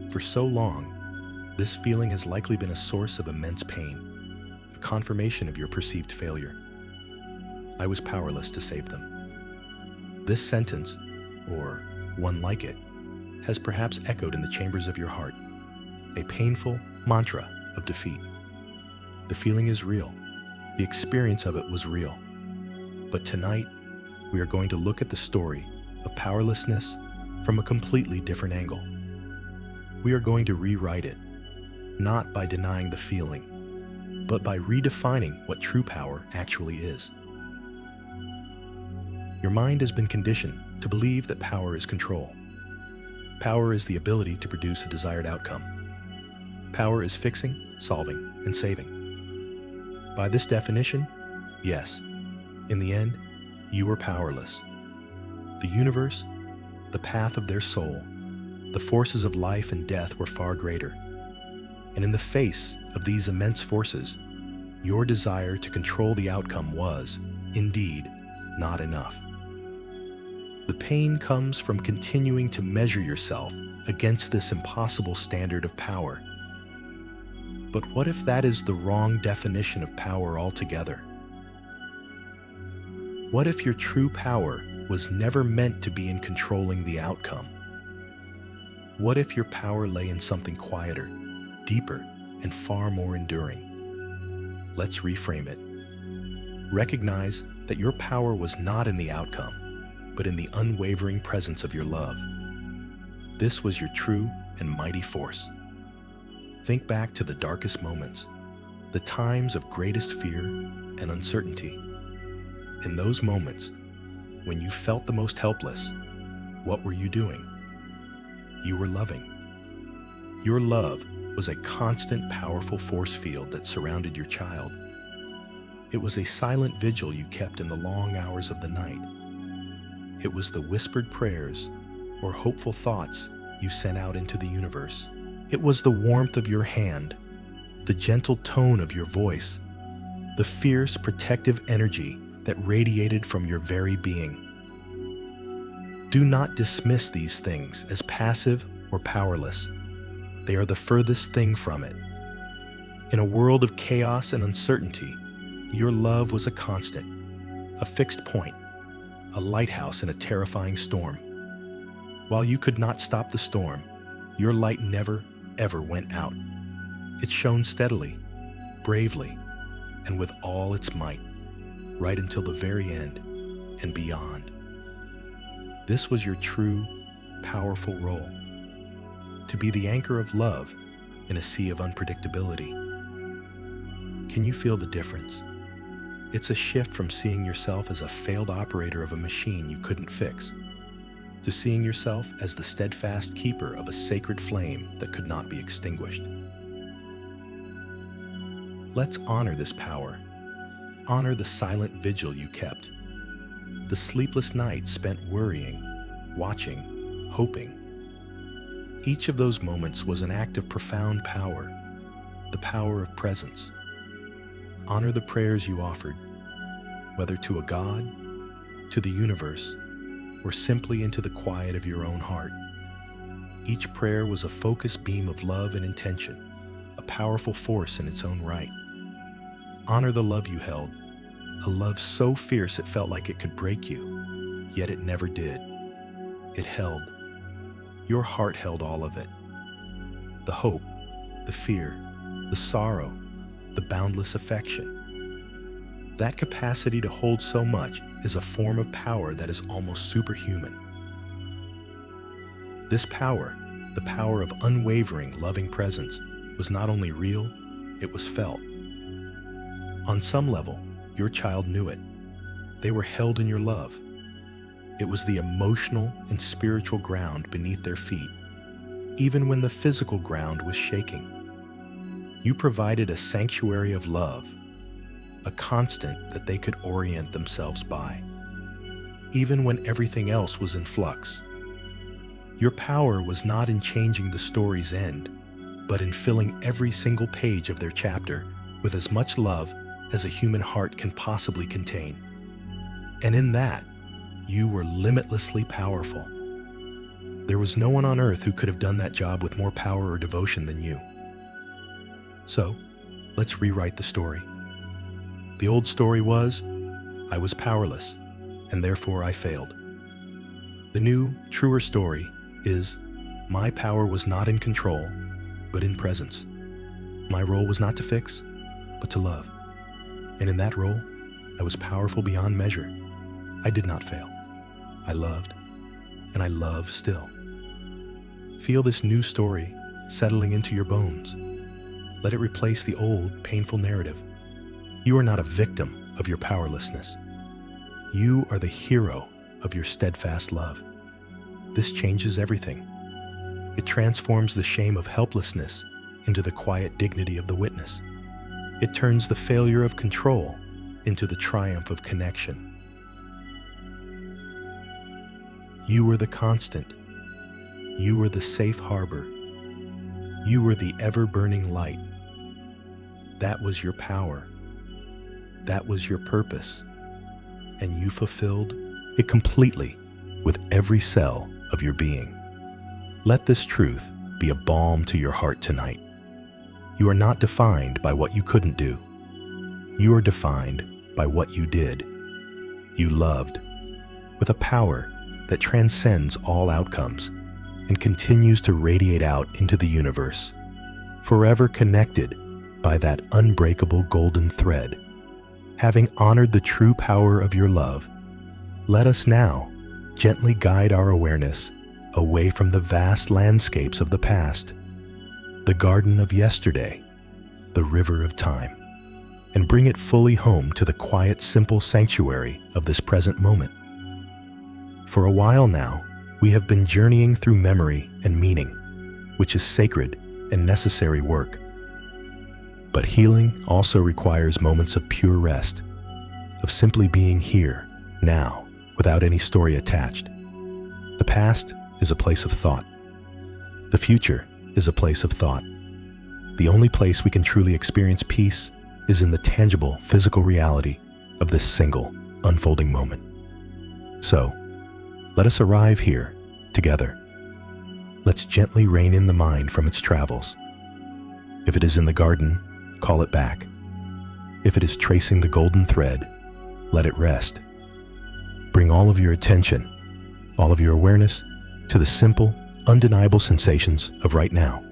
For so long, this feeling has likely been a source of immense pain, a confirmation of your perceived failure. I was powerless to save them. This sentence, or one like it, has perhaps echoed in the chambers of your heart, a painful mantra of defeat. The feeling is real. The experience of it was real. But tonight, we are going to look at the story of powerlessness from a completely different angle. We are going to rewrite it, not by denying the feeling, but by redefining what true power actually is. Your mind has been conditioned to believe that power is control. Power is the ability to produce a desired outcome. Power is fixing, solving, and saving. By this definition, yes, in the end, you were powerless. The universe, the path of their soul, the forces of life and death were far greater. And in the face of these immense forces, your desire to control the outcome was, indeed, not enough. The pain comes from continuing to measure yourself against this impossible standard of power. But what if that is the wrong definition of power altogether? What if your true power was never meant to be in controlling the outcome? What if your power lay in something quieter, deeper, and far more enduring? Let's reframe it. Recognize that your power was not in the outcome, but in the unwavering presence of your love. This was your true and mighty force. Think back to the darkest moments, the times of greatest fear and uncertainty. In those moments, when you felt the most helpless, what were you doing? You were loving. Your love was a constant, powerful force field that surrounded your child. It was a silent vigil you kept in the long hours of the night. It was the whispered prayers or hopeful thoughts you sent out into the universe. It was the warmth of your hand, the gentle tone of your voice, the fierce, protective energy that radiated from your very being. Do not dismiss these things as passive or powerless. They are the furthest thing from it. In a world of chaos and uncertainty, your love was a constant, a fixed point, a lighthouse in a terrifying storm. While you could not stop the storm, your light never, ever went out. It shone steadily, bravely, and with all its might, right until the very end and beyond. This was your true, powerful role, to be the anchor of love in a sea of unpredictability. Can you feel the difference? It's a shift from seeing yourself as a failed operator of a machine you couldn't fix, to seeing yourself as the steadfast keeper of a sacred flame that could not be extinguished. Let's honor this power. Honor the silent vigil you kept, the sleepless nights spent worrying, watching, hoping. Each of those moments was an act of profound power, the power of presence. Honor the prayers you offered, whether to a God, to the universe, or simply into the quiet of your own heart. Each prayer was a focused beam of love and intention, a powerful force in its own right. Honor the love you held, a love so fierce it felt like it could break you, yet it never did. It held. Your heart held all of it. The hope, the fear, the sorrow, the boundless affection. That capacity to hold so much is a form of power that is almost superhuman. This power, the power of unwavering, loving presence, was not only real, it was felt. On some level, your child knew it. They were held in your love. It was the emotional and spiritual ground beneath their feet, even when the physical ground was shaking. You provided a sanctuary of love, a constant that they could orient themselves by, even when everything else was in flux. Your power was not in changing the story's end, but in filling every single page of their chapter with as much love as a human heart can possibly contain. And in that, you were limitlessly powerful. There was no one on earth who could have done that job with more power or devotion than you. So, let's rewrite the story. The old story was, I was powerless, and therefore I failed. The new, truer story is, my power was not in control, but in presence. My role was not to fix, but to love. And in that role, I was powerful beyond measure. I did not fail. I loved, and I love still. Feel this new story settling into your bones. Let it replace the old, painful narrative. You are not a victim of your powerlessness. You are the hero of your steadfast love. This changes everything. It transforms the shame of helplessness into the quiet dignity of the witness. It turns the failure of control into the triumph of connection. You were the constant. You were the safe harbor. You were the ever-burning light. That was your power. That was your purpose. And you fulfilled it completely with every cell of your being. Let this truth be a balm to your heart tonight. You are not defined by what you couldn't do. You are defined by what you did. You loved with a power that transcends all outcomes and continues to radiate out into the universe, forever connected by that unbreakable golden thread. Having honored the true power of your love, let us now gently guide our awareness away from the vast landscapes of the past, the garden of yesterday, the river of time, and bring it fully home to the quiet, simple sanctuary of this present moment. For a while now, we have been journeying through memory and meaning, which is sacred and necessary work. But healing also requires moments of pure rest, of simply being here, now, without any story attached. The past is a place of thought. The future is a place of thought. The only place we can truly experience peace is in the tangible, physical reality of this single, unfolding moment. So, let us arrive here, together. Let's gently rein in the mind from its travels. If it is in the garden, call it back. If it is tracing the golden thread, let it rest. Bring all of your attention, all of your awareness, to the simple, undeniable sensations of right now.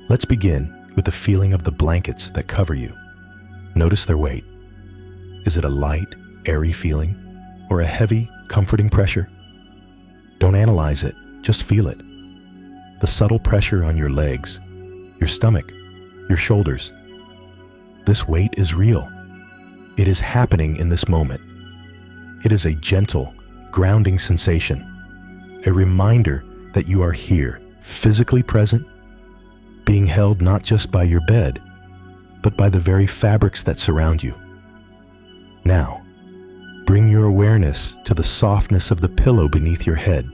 Let's begin with the feeling of the blankets that cover you. Notice their weight. Is it a light, airy feeling, or a heavy, comforting pressure? Don't analyze it, just feel it. The subtle pressure on your legs, your stomach, your shoulders. This weight is real. It is happening in this moment. It is a gentle, grounding sensation, a reminder that you are here, physically present, being held not just by your bed, but by the very fabrics that surround you. Now, bring your awareness to the softness of the pillow beneath your head.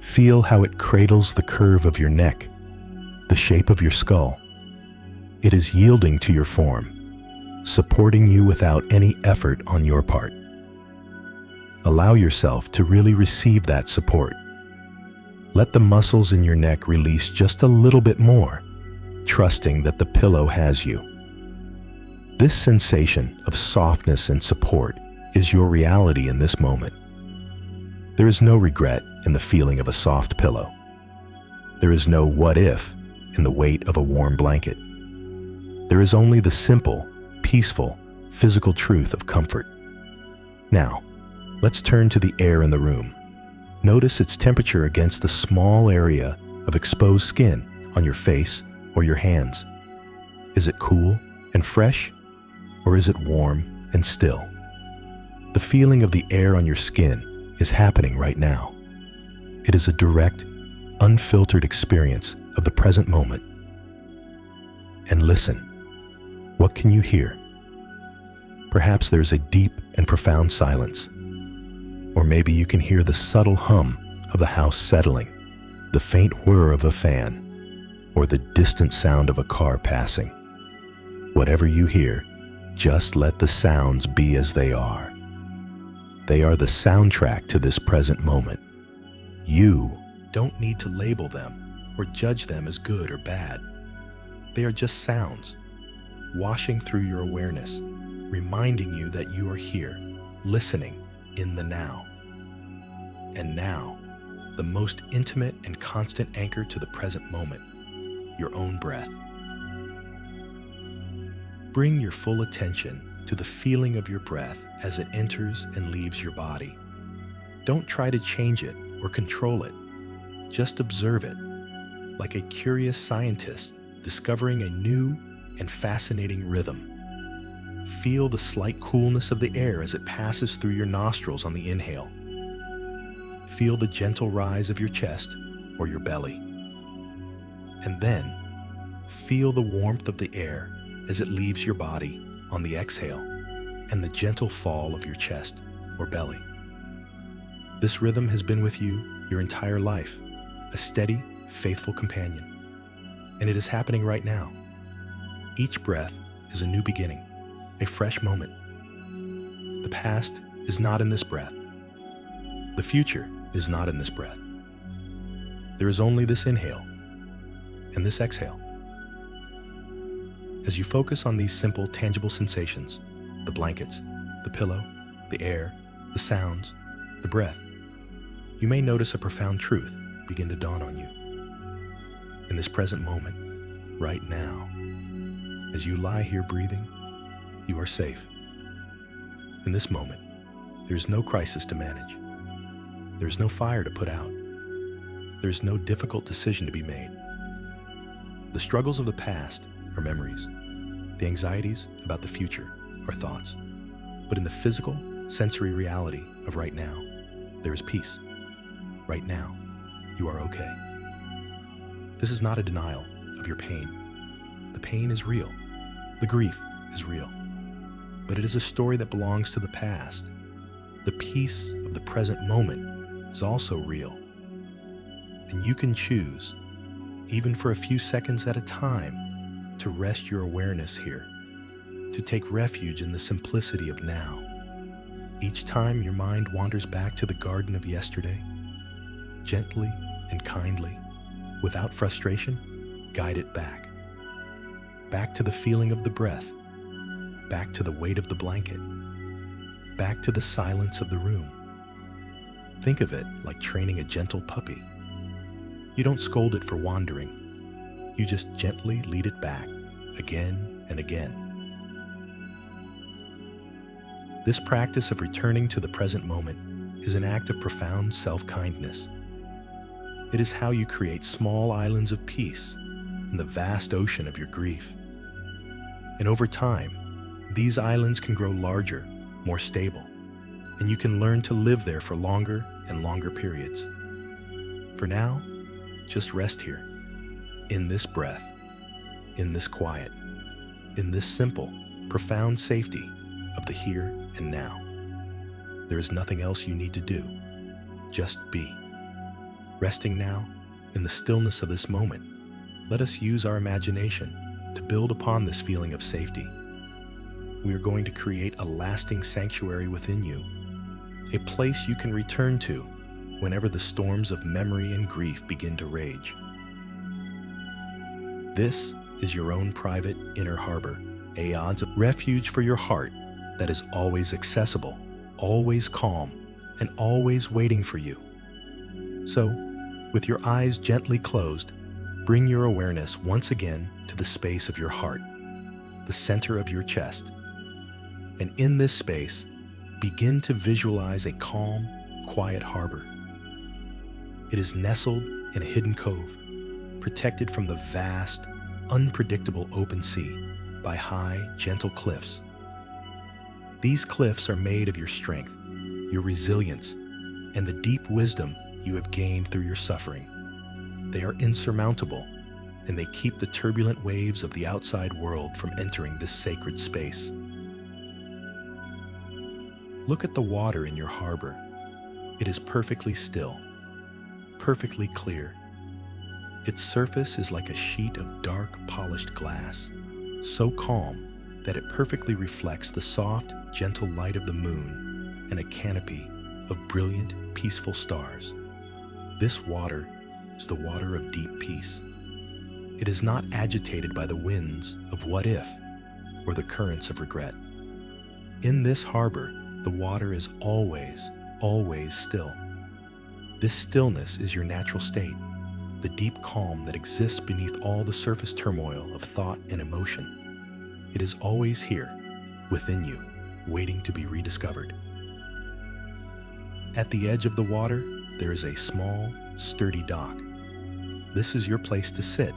Feel how it cradles the curve of your neck, the shape of your skull. It is yielding to your form, supporting you without any effort on your part. Allow yourself to really receive that support. Let the muscles in your neck release just a little bit more, trusting that the pillow has you. This sensation of softness and support is your reality in this moment. There is no regret in the feeling of a soft pillow. There is no what if in the weight of a warm blanket. There is only the simple, peaceful, physical truth of comfort. Now, let's turn to the air in the room. Notice its temperature against the small area of exposed skin on your face or your hands. Is it cool and fresh, or is it warm and still? The feeling of the air on your skin is happening right now. It is a direct, unfiltered experience of the present moment. And listen, what can you hear? Perhaps there's a deep and profound silence. Or maybe you can hear the subtle hum of the house settling, the faint whir of a fan, or the distant sound of a car passing. Whatever you hear, just let the sounds be as they are. They are the soundtrack to this present moment. You don't need to label them or judge them as good or bad. They are just sounds, washing through your awareness, reminding you that you are here, listening in the now. And now, the most intimate and constant anchor to the present moment, your own breath. Bring your full attention to the feeling of your breath as it enters and leaves your body. Don't try to change it or control it. Just observe it, like a curious scientist discovering a new and fascinating rhythm. Feel the slight coolness of the air as it passes through your nostrils on the inhale. Feel the gentle rise of your chest or your belly. And then, feel the warmth of the air as it leaves your body on the exhale and the gentle fall of your chest or belly. This rhythm has been with you your entire life, a steady, faithful companion. And it is happening right now. Each breath is a new beginning, a fresh moment. The past is not in this breath. The future is not in this breath. There is only this inhale and this exhale. As you focus on these simple, tangible sensations, the blankets, the pillow, the air, the sounds, the breath, you may notice a profound truth begin to dawn on you. In this present moment, right now, as you lie here breathing, you are safe. In this moment, there is no crisis to manage. There is no fire to put out. There is no difficult decision to be made. The struggles of the past are memories. The anxieties about the future are thoughts. But in the physical, sensory reality of right now, there is peace. Right now, you are okay. This is not a denial of your pain. The pain is real. The grief is real. But it is a story that belongs to the past. The peace of the present moment is also real. And you can choose, even for a few seconds at a time, to rest your awareness here, to take refuge in the simplicity of now. Each time your mind wanders back to the garden of yesterday, gently and kindly, without frustration, guide it back. Back to the feeling of the breath, back to the weight of the blanket, back to the silence of the room. Think of it like training a gentle puppy. You don't scold it for wandering. You just gently lead it back, again and again. This practice of returning to the present moment is an act of profound self-kindness. It is how you create small islands of peace in the vast ocean of your grief. And over time, these islands can grow larger, more stable, and you can learn to live there for longer and longer periods. For now, just rest here, in this breath, in this quiet, in this simple, profound safety of the here and now. There is nothing else you need to do. Just be. Resting now, in the stillness of this moment, let us use our imagination to build upon this feeling of safety. We are going to create a lasting sanctuary within you, a place you can return to whenever the storms of memory and grief begin to rage. This is your own private inner harbor, a odds of refuge for your heart that is always accessible, always calm, and always waiting for you. So, with your eyes gently closed, bring your awareness once again to the space of your heart, the center of your chest. And in this space, begin to visualize a calm, quiet harbor. It is nestled in a hidden cove, protected from the vast, unpredictable open sea by high, gentle cliffs. These cliffs are made of your strength, your resilience, and the deep wisdom you have gained through your suffering. They are insurmountable, and they keep the turbulent waves of the outside world from entering this sacred space. Look at the water in your harbor. It is perfectly still, perfectly clear. Its surface is like a sheet of dark, polished glass, so calm that it perfectly reflects the soft, gentle light of the moon and a canopy of brilliant, peaceful stars. This water is the water of deep peace. It is not agitated by the winds of what if or the currents of regret. In this harbor, the water is always, always still. This stillness is your natural state, the deep calm that exists beneath all the surface turmoil of thought and emotion. It is always here, within you, waiting to be rediscovered. At the edge of the water, there is a small, sturdy dock. This is your place to sit,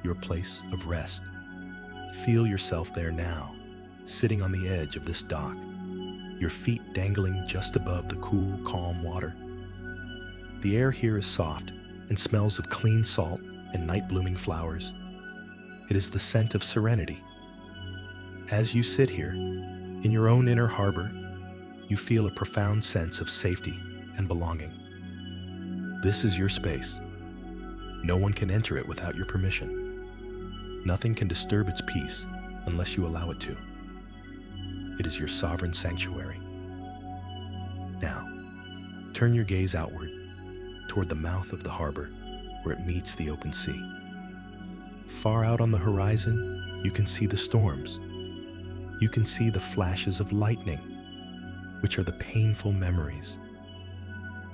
your place of rest. Feel yourself there now, sitting on the edge of this dock, your feet dangling just above the cool, calm water. The air here is soft and smells of clean salt and night-blooming flowers. It is the scent of serenity. As you sit here, in your own inner harbor, you feel a profound sense of safety and belonging. This is your space. No one can enter it without your permission. Nothing can disturb its peace unless you allow it to. It is your sovereign sanctuary. Now, turn your gaze outward, toward the mouth of the harbor where it meets the open sea. Far out on the horizon, you can see the storms. You can see the flashes of lightning, which are the painful memories.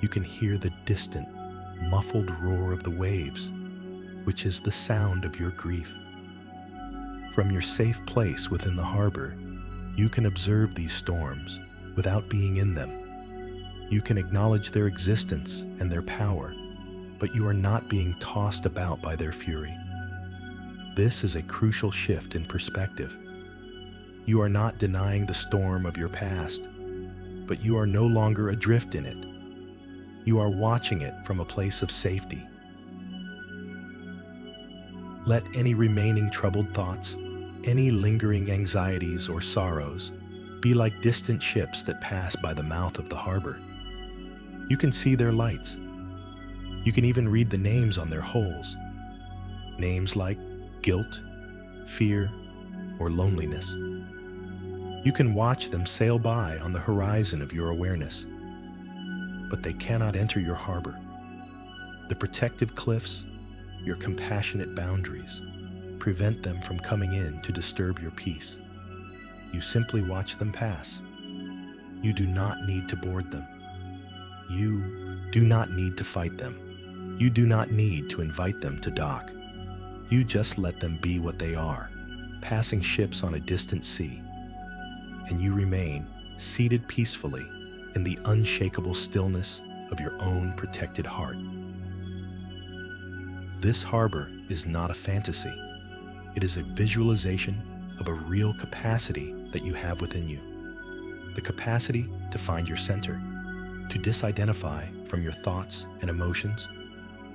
You can hear the distant, muffled roar of the waves, which is the sound of your grief. From your safe place within the harbor, you can observe these storms without being in them. You can acknowledge their existence and their power, but you are not being tossed about by their fury. This is a crucial shift in perspective. You are not denying the storm of your past, but you are no longer adrift in it. You are watching it from a place of safety. Let any remaining troubled thoughts, any lingering anxieties or sorrows, be like distant ships that pass by the mouth of the harbor. You can see their lights. You can even read the names on their hulls. Names like guilt, fear, or loneliness. You can watch them sail by on the horizon of your awareness. But they cannot enter your harbor. The protective cliffs, your compassionate boundaries, prevent them from coming in to disturb your peace. You simply watch them pass. You do not need to board them. You do not need to fight them. You do not need to invite them to dock. You just let them be what they are, passing ships on a distant sea. And you remain seated peacefully in the unshakable stillness of your own protected heart. This harbor is not a fantasy. It is a visualization of a real capacity that you have within you. The capacity to find your center, to disidentify from your thoughts and emotions,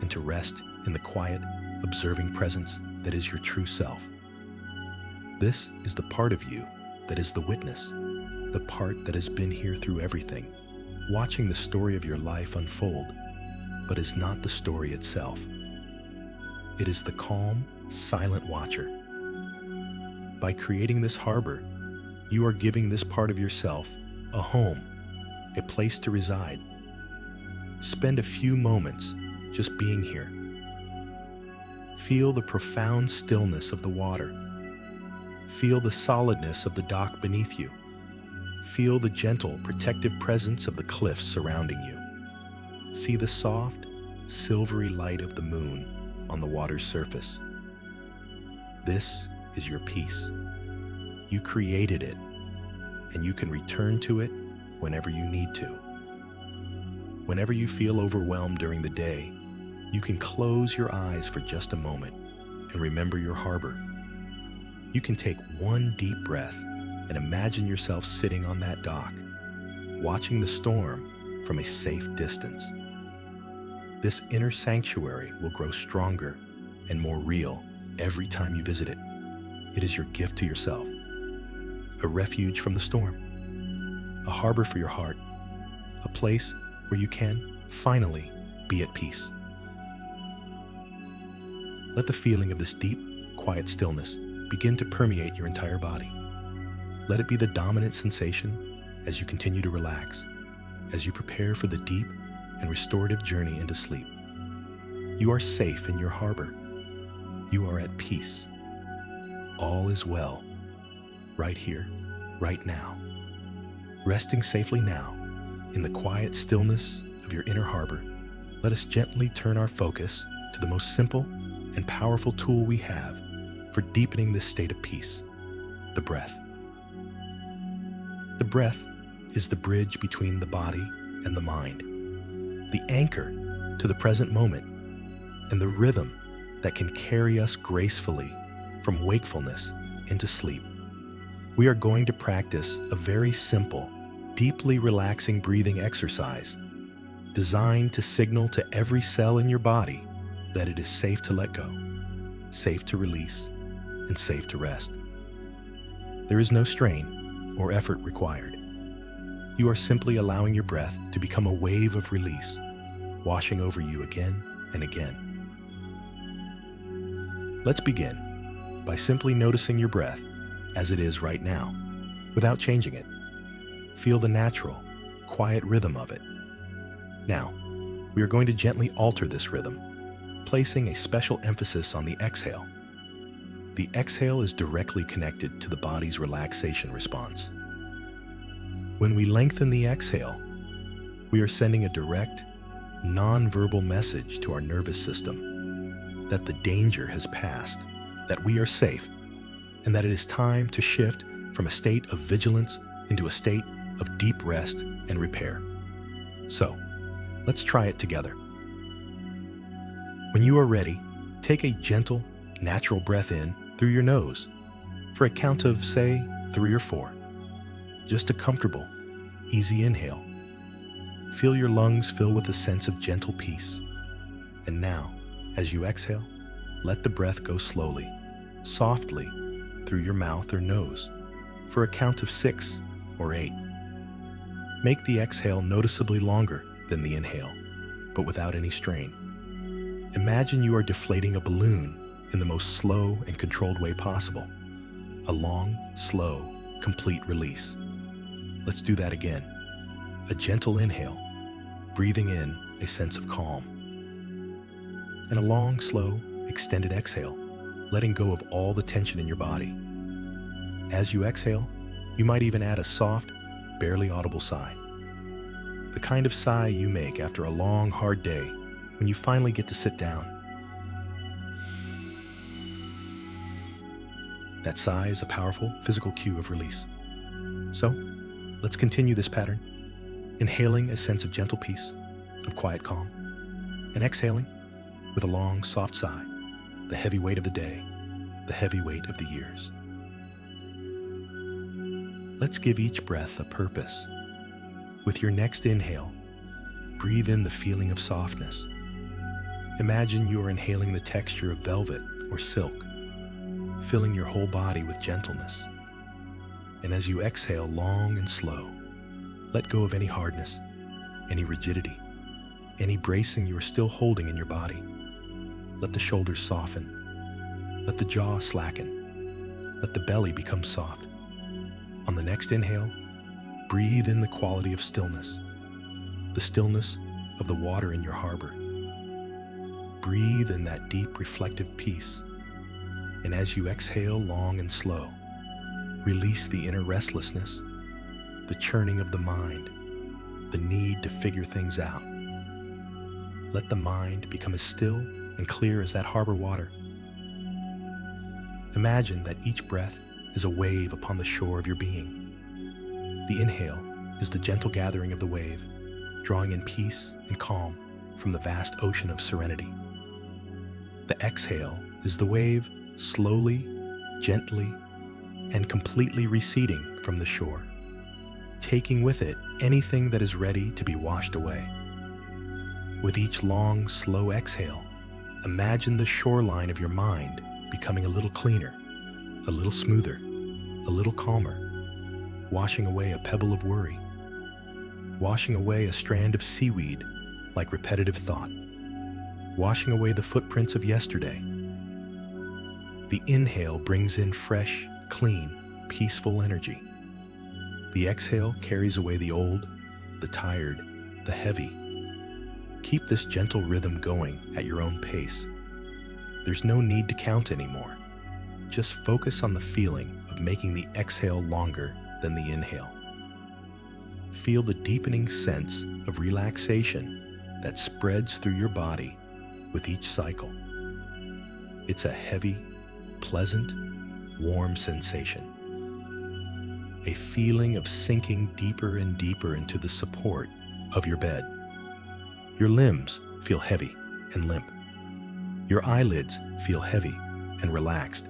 and to rest in the quiet, observing presence that is your true self. This is the part of you that is the witness, the part that has been here through everything, watching the story of your life unfold, but is not the story itself. It is the calm, silent watcher. By creating this harbor, you are giving this part of yourself a home, a place to reside. Spend a few moments just being here. Feel the profound stillness of the water. Feel the solidness of the dock beneath you. Feel the gentle, protective presence of the cliffs surrounding you. See the soft, silvery light of the moon on the water's surface. This is your peace. You created it, and you can return to it whenever you need to. Whenever you feel overwhelmed during the day, you can close your eyes for just a moment and remember your harbor. You can take one deep breath and imagine yourself sitting on that dock, watching the storm from a safe distance. This inner sanctuary will grow stronger and more real every time you visit it. It is your gift to yourself, a refuge from the storm, a harbor for your heart, a place where you can finally be at peace. Let the feeling of this deep, quiet stillness begin to permeate your entire body. Let it be the dominant sensation as you continue to relax, as you prepare for the deep and restorative journey into sleep. You are safe in your harbor. You are at peace. All is well, right here, right now. Resting safely now, in the quiet stillness of your inner harbor, let us gently turn our focus to the most simple and powerful tool we have for deepening this state of peace, the breath. The breath is the bridge between the body and the mind, the anchor to the present moment, and the rhythm that can carry us gracefully from wakefulness into sleep. We are going to practice a very simple, deeply relaxing breathing exercise designed to signal to every cell in your body that it is safe to let go, safe to release, and safe to rest. There is no strain or effort required. You are simply allowing your breath to become a wave of release, washing over you again and again. Let's begin by simply noticing your breath as it is right now, without changing it. Feel the natural, quiet rhythm of it. Now, we are going to gently alter this rhythm, placing a special emphasis on the exhale. The exhale is directly connected to the body's relaxation response. When we lengthen the exhale, we are sending a direct, non-verbal message to our nervous system that the danger has passed, that we are safe, and that it is time to shift from a state of vigilance into a state of deep rest and repair. So, let's try it together. When you are ready, take a gentle, natural breath in through your nose for a count of, say, 3 or 4. Just a comfortable, easy inhale. Feel your lungs fill with a sense of gentle peace. And now, as you exhale, Let the breath go slowly, softly, through your mouth or nose, for a count of 6 or 8. Make the exhale noticeably longer than the inhale, but without any strain. Imagine you are deflating a balloon in the most slow and controlled way possible. A long, slow, complete release. Let's do that again. A gentle inhale, breathing in a sense of calm. And a long, slow, extended exhale, letting go of all the tension in your body. As you exhale, you might even add a soft, barely audible sigh. The kind of sigh you make after a long, hard day when you finally get to sit down. That sigh is a powerful physical cue of release. So, let's continue this pattern, inhaling a sense of gentle peace, of quiet calm, and exhaling with a long, soft sigh, the heavy weight of the day, the heavy weight of the years. Let's give each breath a purpose. With your next inhale, breathe in the feeling of softness. Imagine you are inhaling the texture of velvet or silk, filling your whole body with gentleness. And as you exhale long and slow, let go of any hardness, any rigidity, any bracing you are still holding in your body. Let the shoulders soften. Let the jaw slacken. Let the belly become soft. On the next inhale, breathe in the quality of stillness, the stillness of the water in your harbor. Breathe in that deep, reflective peace. And as you exhale long and slow, release the inner restlessness, the churning of the mind, the need to figure things out. Let the mind become as still and clear as that harbor water. Imagine that each breath is a wave upon the shore of your being. The inhale is the gentle gathering of the wave, drawing in peace and calm from the vast ocean of serenity. The exhale is the wave slowly, gently, and completely receding from the shore, taking with it anything that is ready to be washed away. With each long, slow exhale, imagine the shoreline of your mind becoming a little cleaner, a little smoother, a little calmer, washing away a pebble of worry, washing away a strand of seaweed like repetitive thought, washing away the footprints of yesterday. The inhale brings in fresh, clean, peaceful energy. The exhale carries away the old, the tired, the heavy. Keep this gentle rhythm going at your own pace. There's no need to count anymore. Just focus on the feeling of making the exhale longer than the inhale. Feel the deepening sense of relaxation that spreads through your body with each cycle. It's a heavy, pleasant, warm sensation. A feeling of sinking deeper and deeper into the support of your bed. Your limbs feel heavy and limp. Your eyelids feel heavy and relaxed.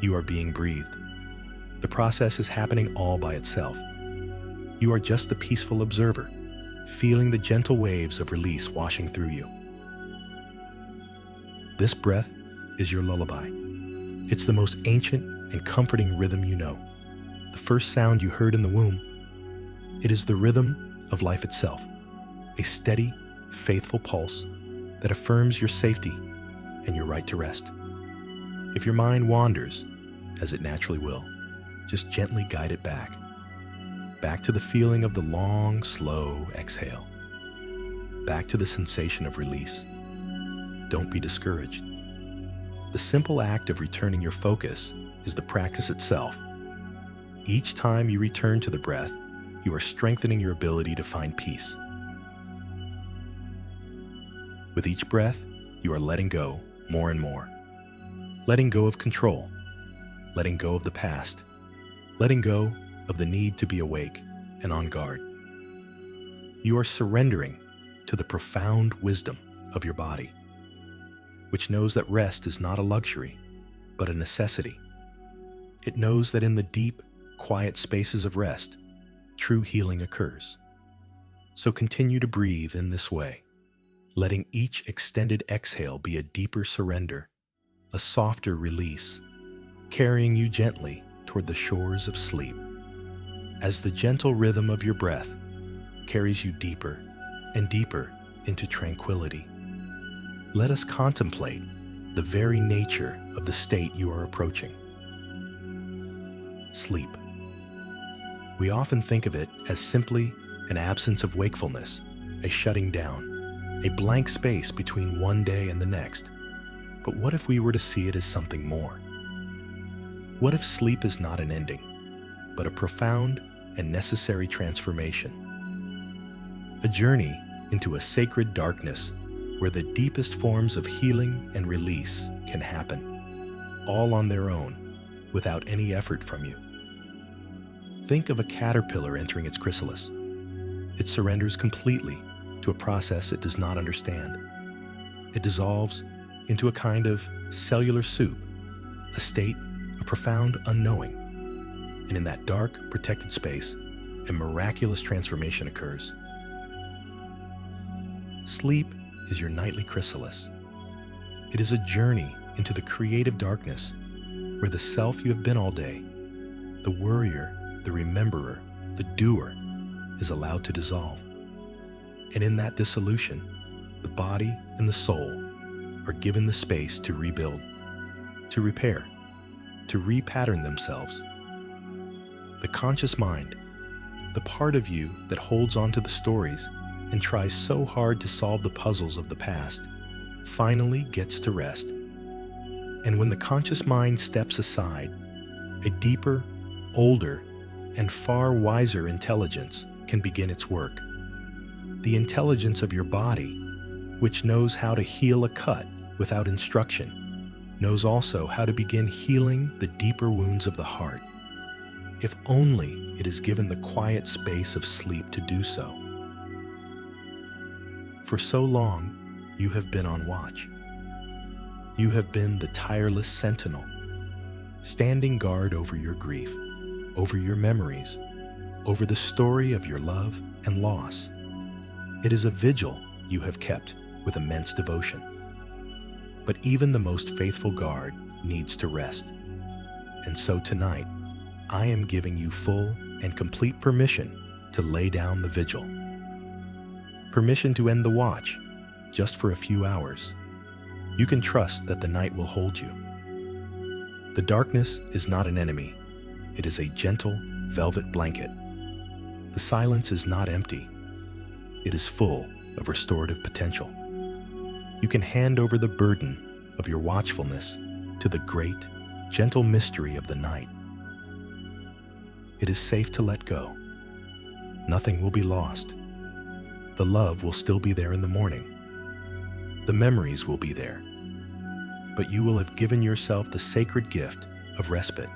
You are being breathed. The process is happening all by itself. You are just the peaceful observer, feeling the gentle waves of release washing through you. This breath is your lullaby. It's the most ancient and comforting rhythm you know. The first sound you heard in the womb. It is the rhythm of life itself, a steady, faithful pulse that affirms your safety and your right to rest. If your mind wanders, as it naturally will, just gently guide it back to the feeling of the long, slow exhale, back to the sensation of release. Don't be discouraged. The simple act of returning your focus is the practice itself. Each time you return to the breath, you are strengthening your ability to find peace. With each breath, you are letting go more and more. Letting go of control, letting go of the past, letting go of the need to be awake and on guard. You are surrendering to the profound wisdom of your body, which knows that rest is not a luxury, but a necessity. It knows that in the deep, quiet spaces of rest, true healing occurs. So continue to breathe in this way, letting each extended exhale be a deeper surrender a softer release, carrying you gently toward the shores of sleep. As the gentle rhythm of your breath carries you deeper and deeper into tranquility, let us contemplate the very nature of the state you are approaching. Sleep. We often think of it as simply an absence of wakefulness, a shutting down, a blank space between one day and the next. But what if we were to see it as something more? What if sleep is not an ending, but a profound and necessary transformation? A journey into a sacred darkness where the deepest forms of healing and release can happen, all on their own, without any effort from you. Think of a caterpillar entering its chrysalis. It surrenders completely to a process it does not understand. It dissolves into a kind of cellular soup, a state of profound unknowing. And in that dark, protected space, a miraculous transformation occurs. Sleep is your nightly chrysalis. It is a journey into the creative darkness where the self you have been all day, the worrier, the rememberer, the doer, is allowed to dissolve. And in that dissolution, the body and the soul are given the space to rebuild, to repair, to repattern themselves. The conscious mind, the part of you that holds on to the stories and tries so hard to solve the puzzles of the past, finally gets to rest. And when the conscious mind steps aside, a deeper, older, and far wiser intelligence can begin its work. The intelligence of your body, which knows how to heal a cut without instruction, knows also how to begin healing the deeper wounds of the heart, if only it is given the quiet space of sleep to do so. For so long, you have been on watch. You have been the tireless sentinel, standing guard over your grief, over your memories, over the story of your love and loss. It is a vigil you have kept with immense devotion. But even the most faithful guard needs to rest. And so tonight, I am giving you full and complete permission to lay down the vigil. Permission to end the watch, just for a few hours. You can trust that the night will hold you. The darkness is not an enemy. It is a gentle, velvet blanket. The silence is not empty. It is full of restorative potential. You can hand over the burden of your watchfulness to the great, gentle mystery of the night. It is safe to let go. Nothing will be lost. The love will still be there in the morning. The memories will be there. But you will have given yourself the sacred gift of respite.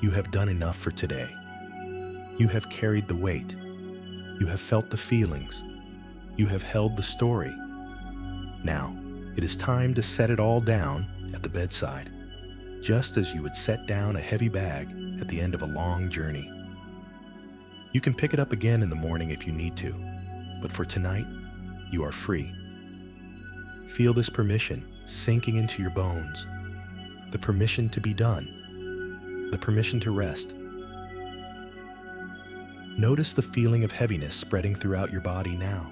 You have done enough for today. You have carried the weight. You have felt the feelings. You have held the story. Now, it is time to set it all down at the bedside, just as you would set down a heavy bag at the end of a long journey. You can pick it up again in the morning if you need to, but for tonight, you are free. Feel this permission sinking into your bones, the permission to be done, the permission to rest. Notice the feeling of heaviness spreading throughout your body now.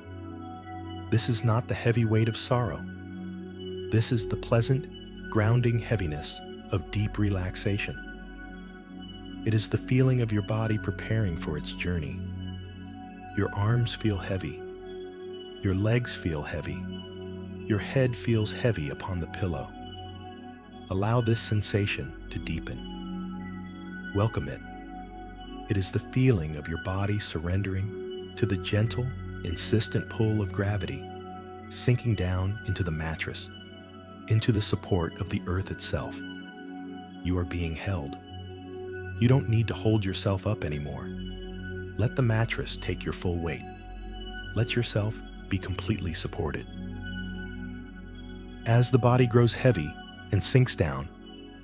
This is not the heavy weight of sorrow. This is the pleasant, grounding heaviness of deep relaxation. It is the feeling of your body preparing for its journey. Your arms feel heavy. Your legs feel heavy. Your head feels heavy upon the pillow. Allow this sensation to deepen. Welcome it. It is the feeling of your body surrendering to the gentle, insistent pull of gravity, sinking down into the mattress, into the support of the earth itself. You are being held. You don't need to hold yourself up anymore. Let the mattress take your full weight. Let yourself be completely supported. As the body grows heavy and sinks down,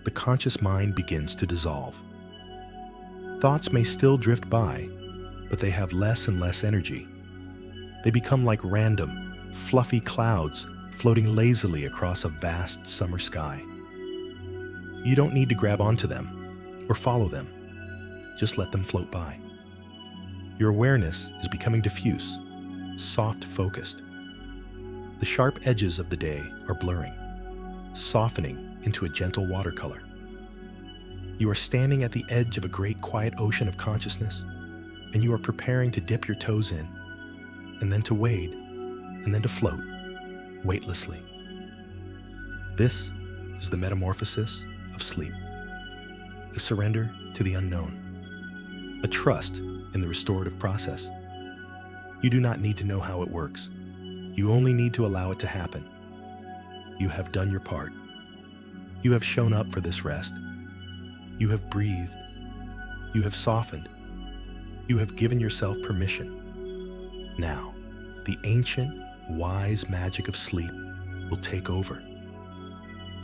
the conscious mind begins to dissolve. Thoughts may still drift by, but they have less and less energy. They become like random, fluffy clouds floating lazily across a vast summer sky. You don't need to grab onto them or follow them. Just let them float by. Your awareness is becoming diffuse, soft-focused. The sharp edges of the day are blurring, softening into a gentle watercolor. You are standing at the edge of a great quiet ocean of consciousness, and you are preparing to dip your toes in, and then to wade, and then to float, weightlessly. This is the metamorphosis of sleep, a surrender to the unknown, a trust in the restorative process. You do not need to know how it works. You only need to allow it to happen. You have done your part. You have shown up for this rest. You have breathed. You have softened. You have given yourself permission. Now, the ancient, wise magic of sleep will take over.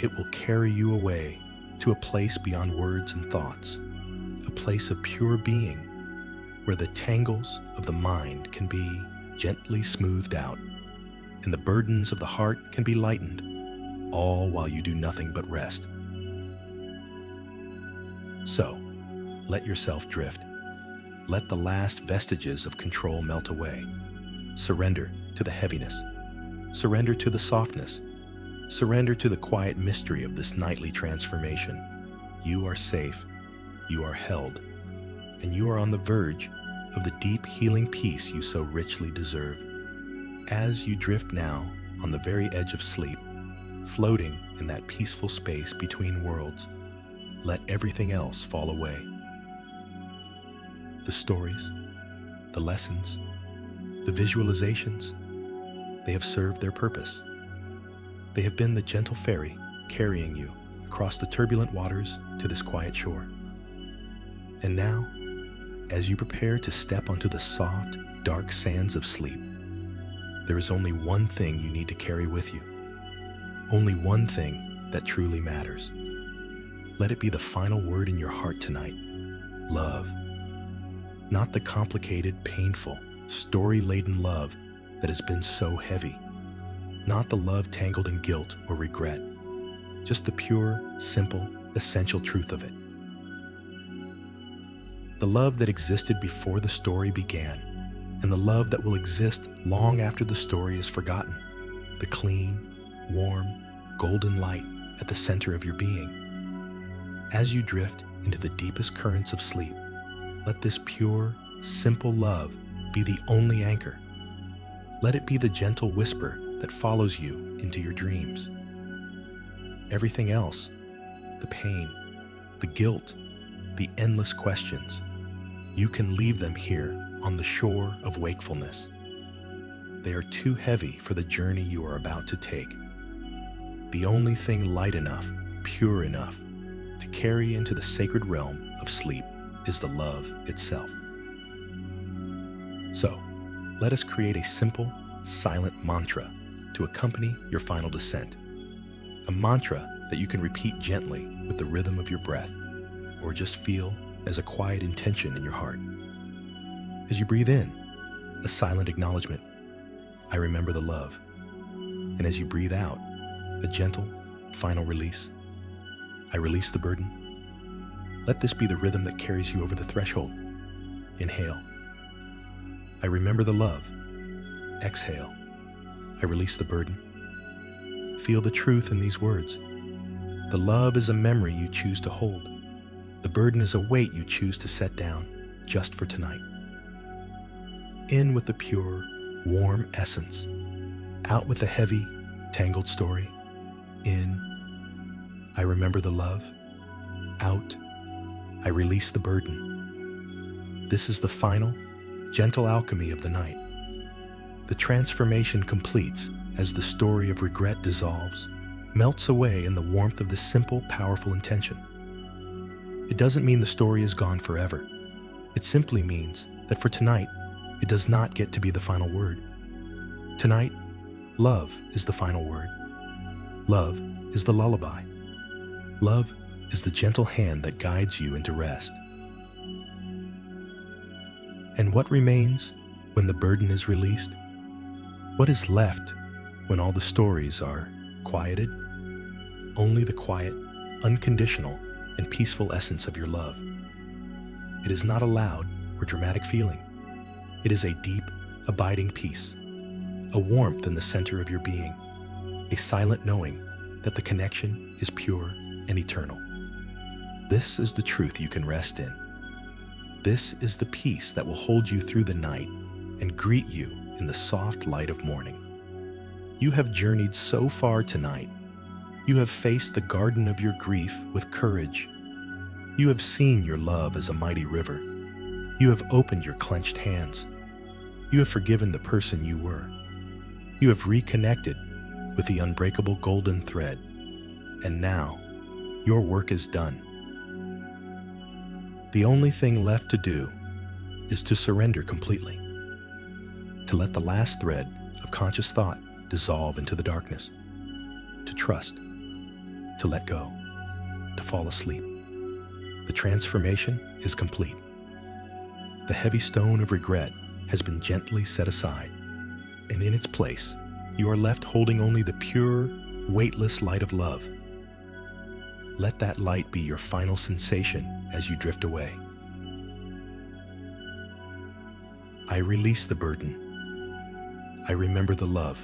It will carry you away to a place beyond words and thoughts, a place of pure being, where the tangles of the mind can be gently smoothed out, and the burdens of the heart can be lightened, all while you do nothing but rest. So, let yourself drift. Let the last vestiges of control melt away. Surrender to the heaviness. Surrender to the softness. Surrender to the quiet mystery of this nightly transformation. You are safe. You are held. And you are on the verge of the deep healing peace you so richly deserve. As you drift now on the very edge of sleep, floating in that peaceful space between worlds, let everything else fall away. The stories, the lessons, the visualizations, they have served their purpose. They have been the gentle ferry carrying you across the turbulent waters to this quiet shore. And now, as you prepare to step onto the soft, dark sands of sleep, there is only one thing you need to carry with you. Only one thing that truly matters. Let it be the final word in your heart tonight. Love. Not the complicated, painful, story-laden love that has been so heavy. Not the love tangled in guilt or regret. Just the pure, simple, essential truth of it. The love that existed before the story began, and the love that will exist long after the story is forgotten. The clean, warm, golden light at the center of your being. As you drift into the deepest currents of sleep, let this pure, simple love be the only anchor. Let it be the gentle whisper that follows you into your dreams. Everything else, the pain, the guilt, the endless questions, you can leave them here on the shore of wakefulness. They are too heavy for the journey you are about to take. The only thing light enough, pure enough, to carry into the sacred realm of sleep is the love itself. So, let us create a simple, silent mantra to accompany your final descent. A mantra that you can repeat gently with the rhythm of your breath, or just feel as a quiet intention in your heart. As you breathe in, a silent acknowledgement, I remember the love. And as you breathe out, a gentle, final release, I release the burden. Let this be the rhythm that carries you over the threshold. Inhale. I remember the love. Exhale. I release the burden. Feel the truth in these words. The love is a memory you choose to hold. The burden is a weight you choose to set down just for tonight. In with the pure, warm essence. Out with the heavy, tangled story. In. I remember the love. Out. I release the burden. This is the final, gentle alchemy of the night. The transformation completes as the story of regret dissolves, melts away in the warmth of this simple, powerful intention. It doesn't mean the story is gone forever. It simply means that for tonight, it does not get to be the final word. Tonight, love is the final word. Love is the lullaby. Love is the gentle hand that guides you into rest. And what remains when the burden is released? What is left when all the stories are quieted? Only the quiet, unconditional, and peaceful essence of your love. It is not a loud or dramatic feeling. It is a deep, abiding peace, a warmth in the center of your being, a silent knowing that the connection is pure and eternal. This is the truth you can rest in. This is the peace that will hold you through the night and greet you in the soft light of morning. You have journeyed so far tonight. You have faced the garden of your grief with courage. You have seen your love as a mighty river. You have opened your clenched hands. You have forgiven the person you were. You have reconnected with the unbreakable golden thread. And now, your work is done. The only thing left to do is to surrender completely, to let the last thread of conscious thought dissolve into the darkness, to trust, to let go, to fall asleep. The transformation is complete. The heavy stone of regret has been gently set aside, and in its place, you are left holding only the pure, weightless light of love. Let that light be your final sensation as you drift away. I release the burden. I remember the love.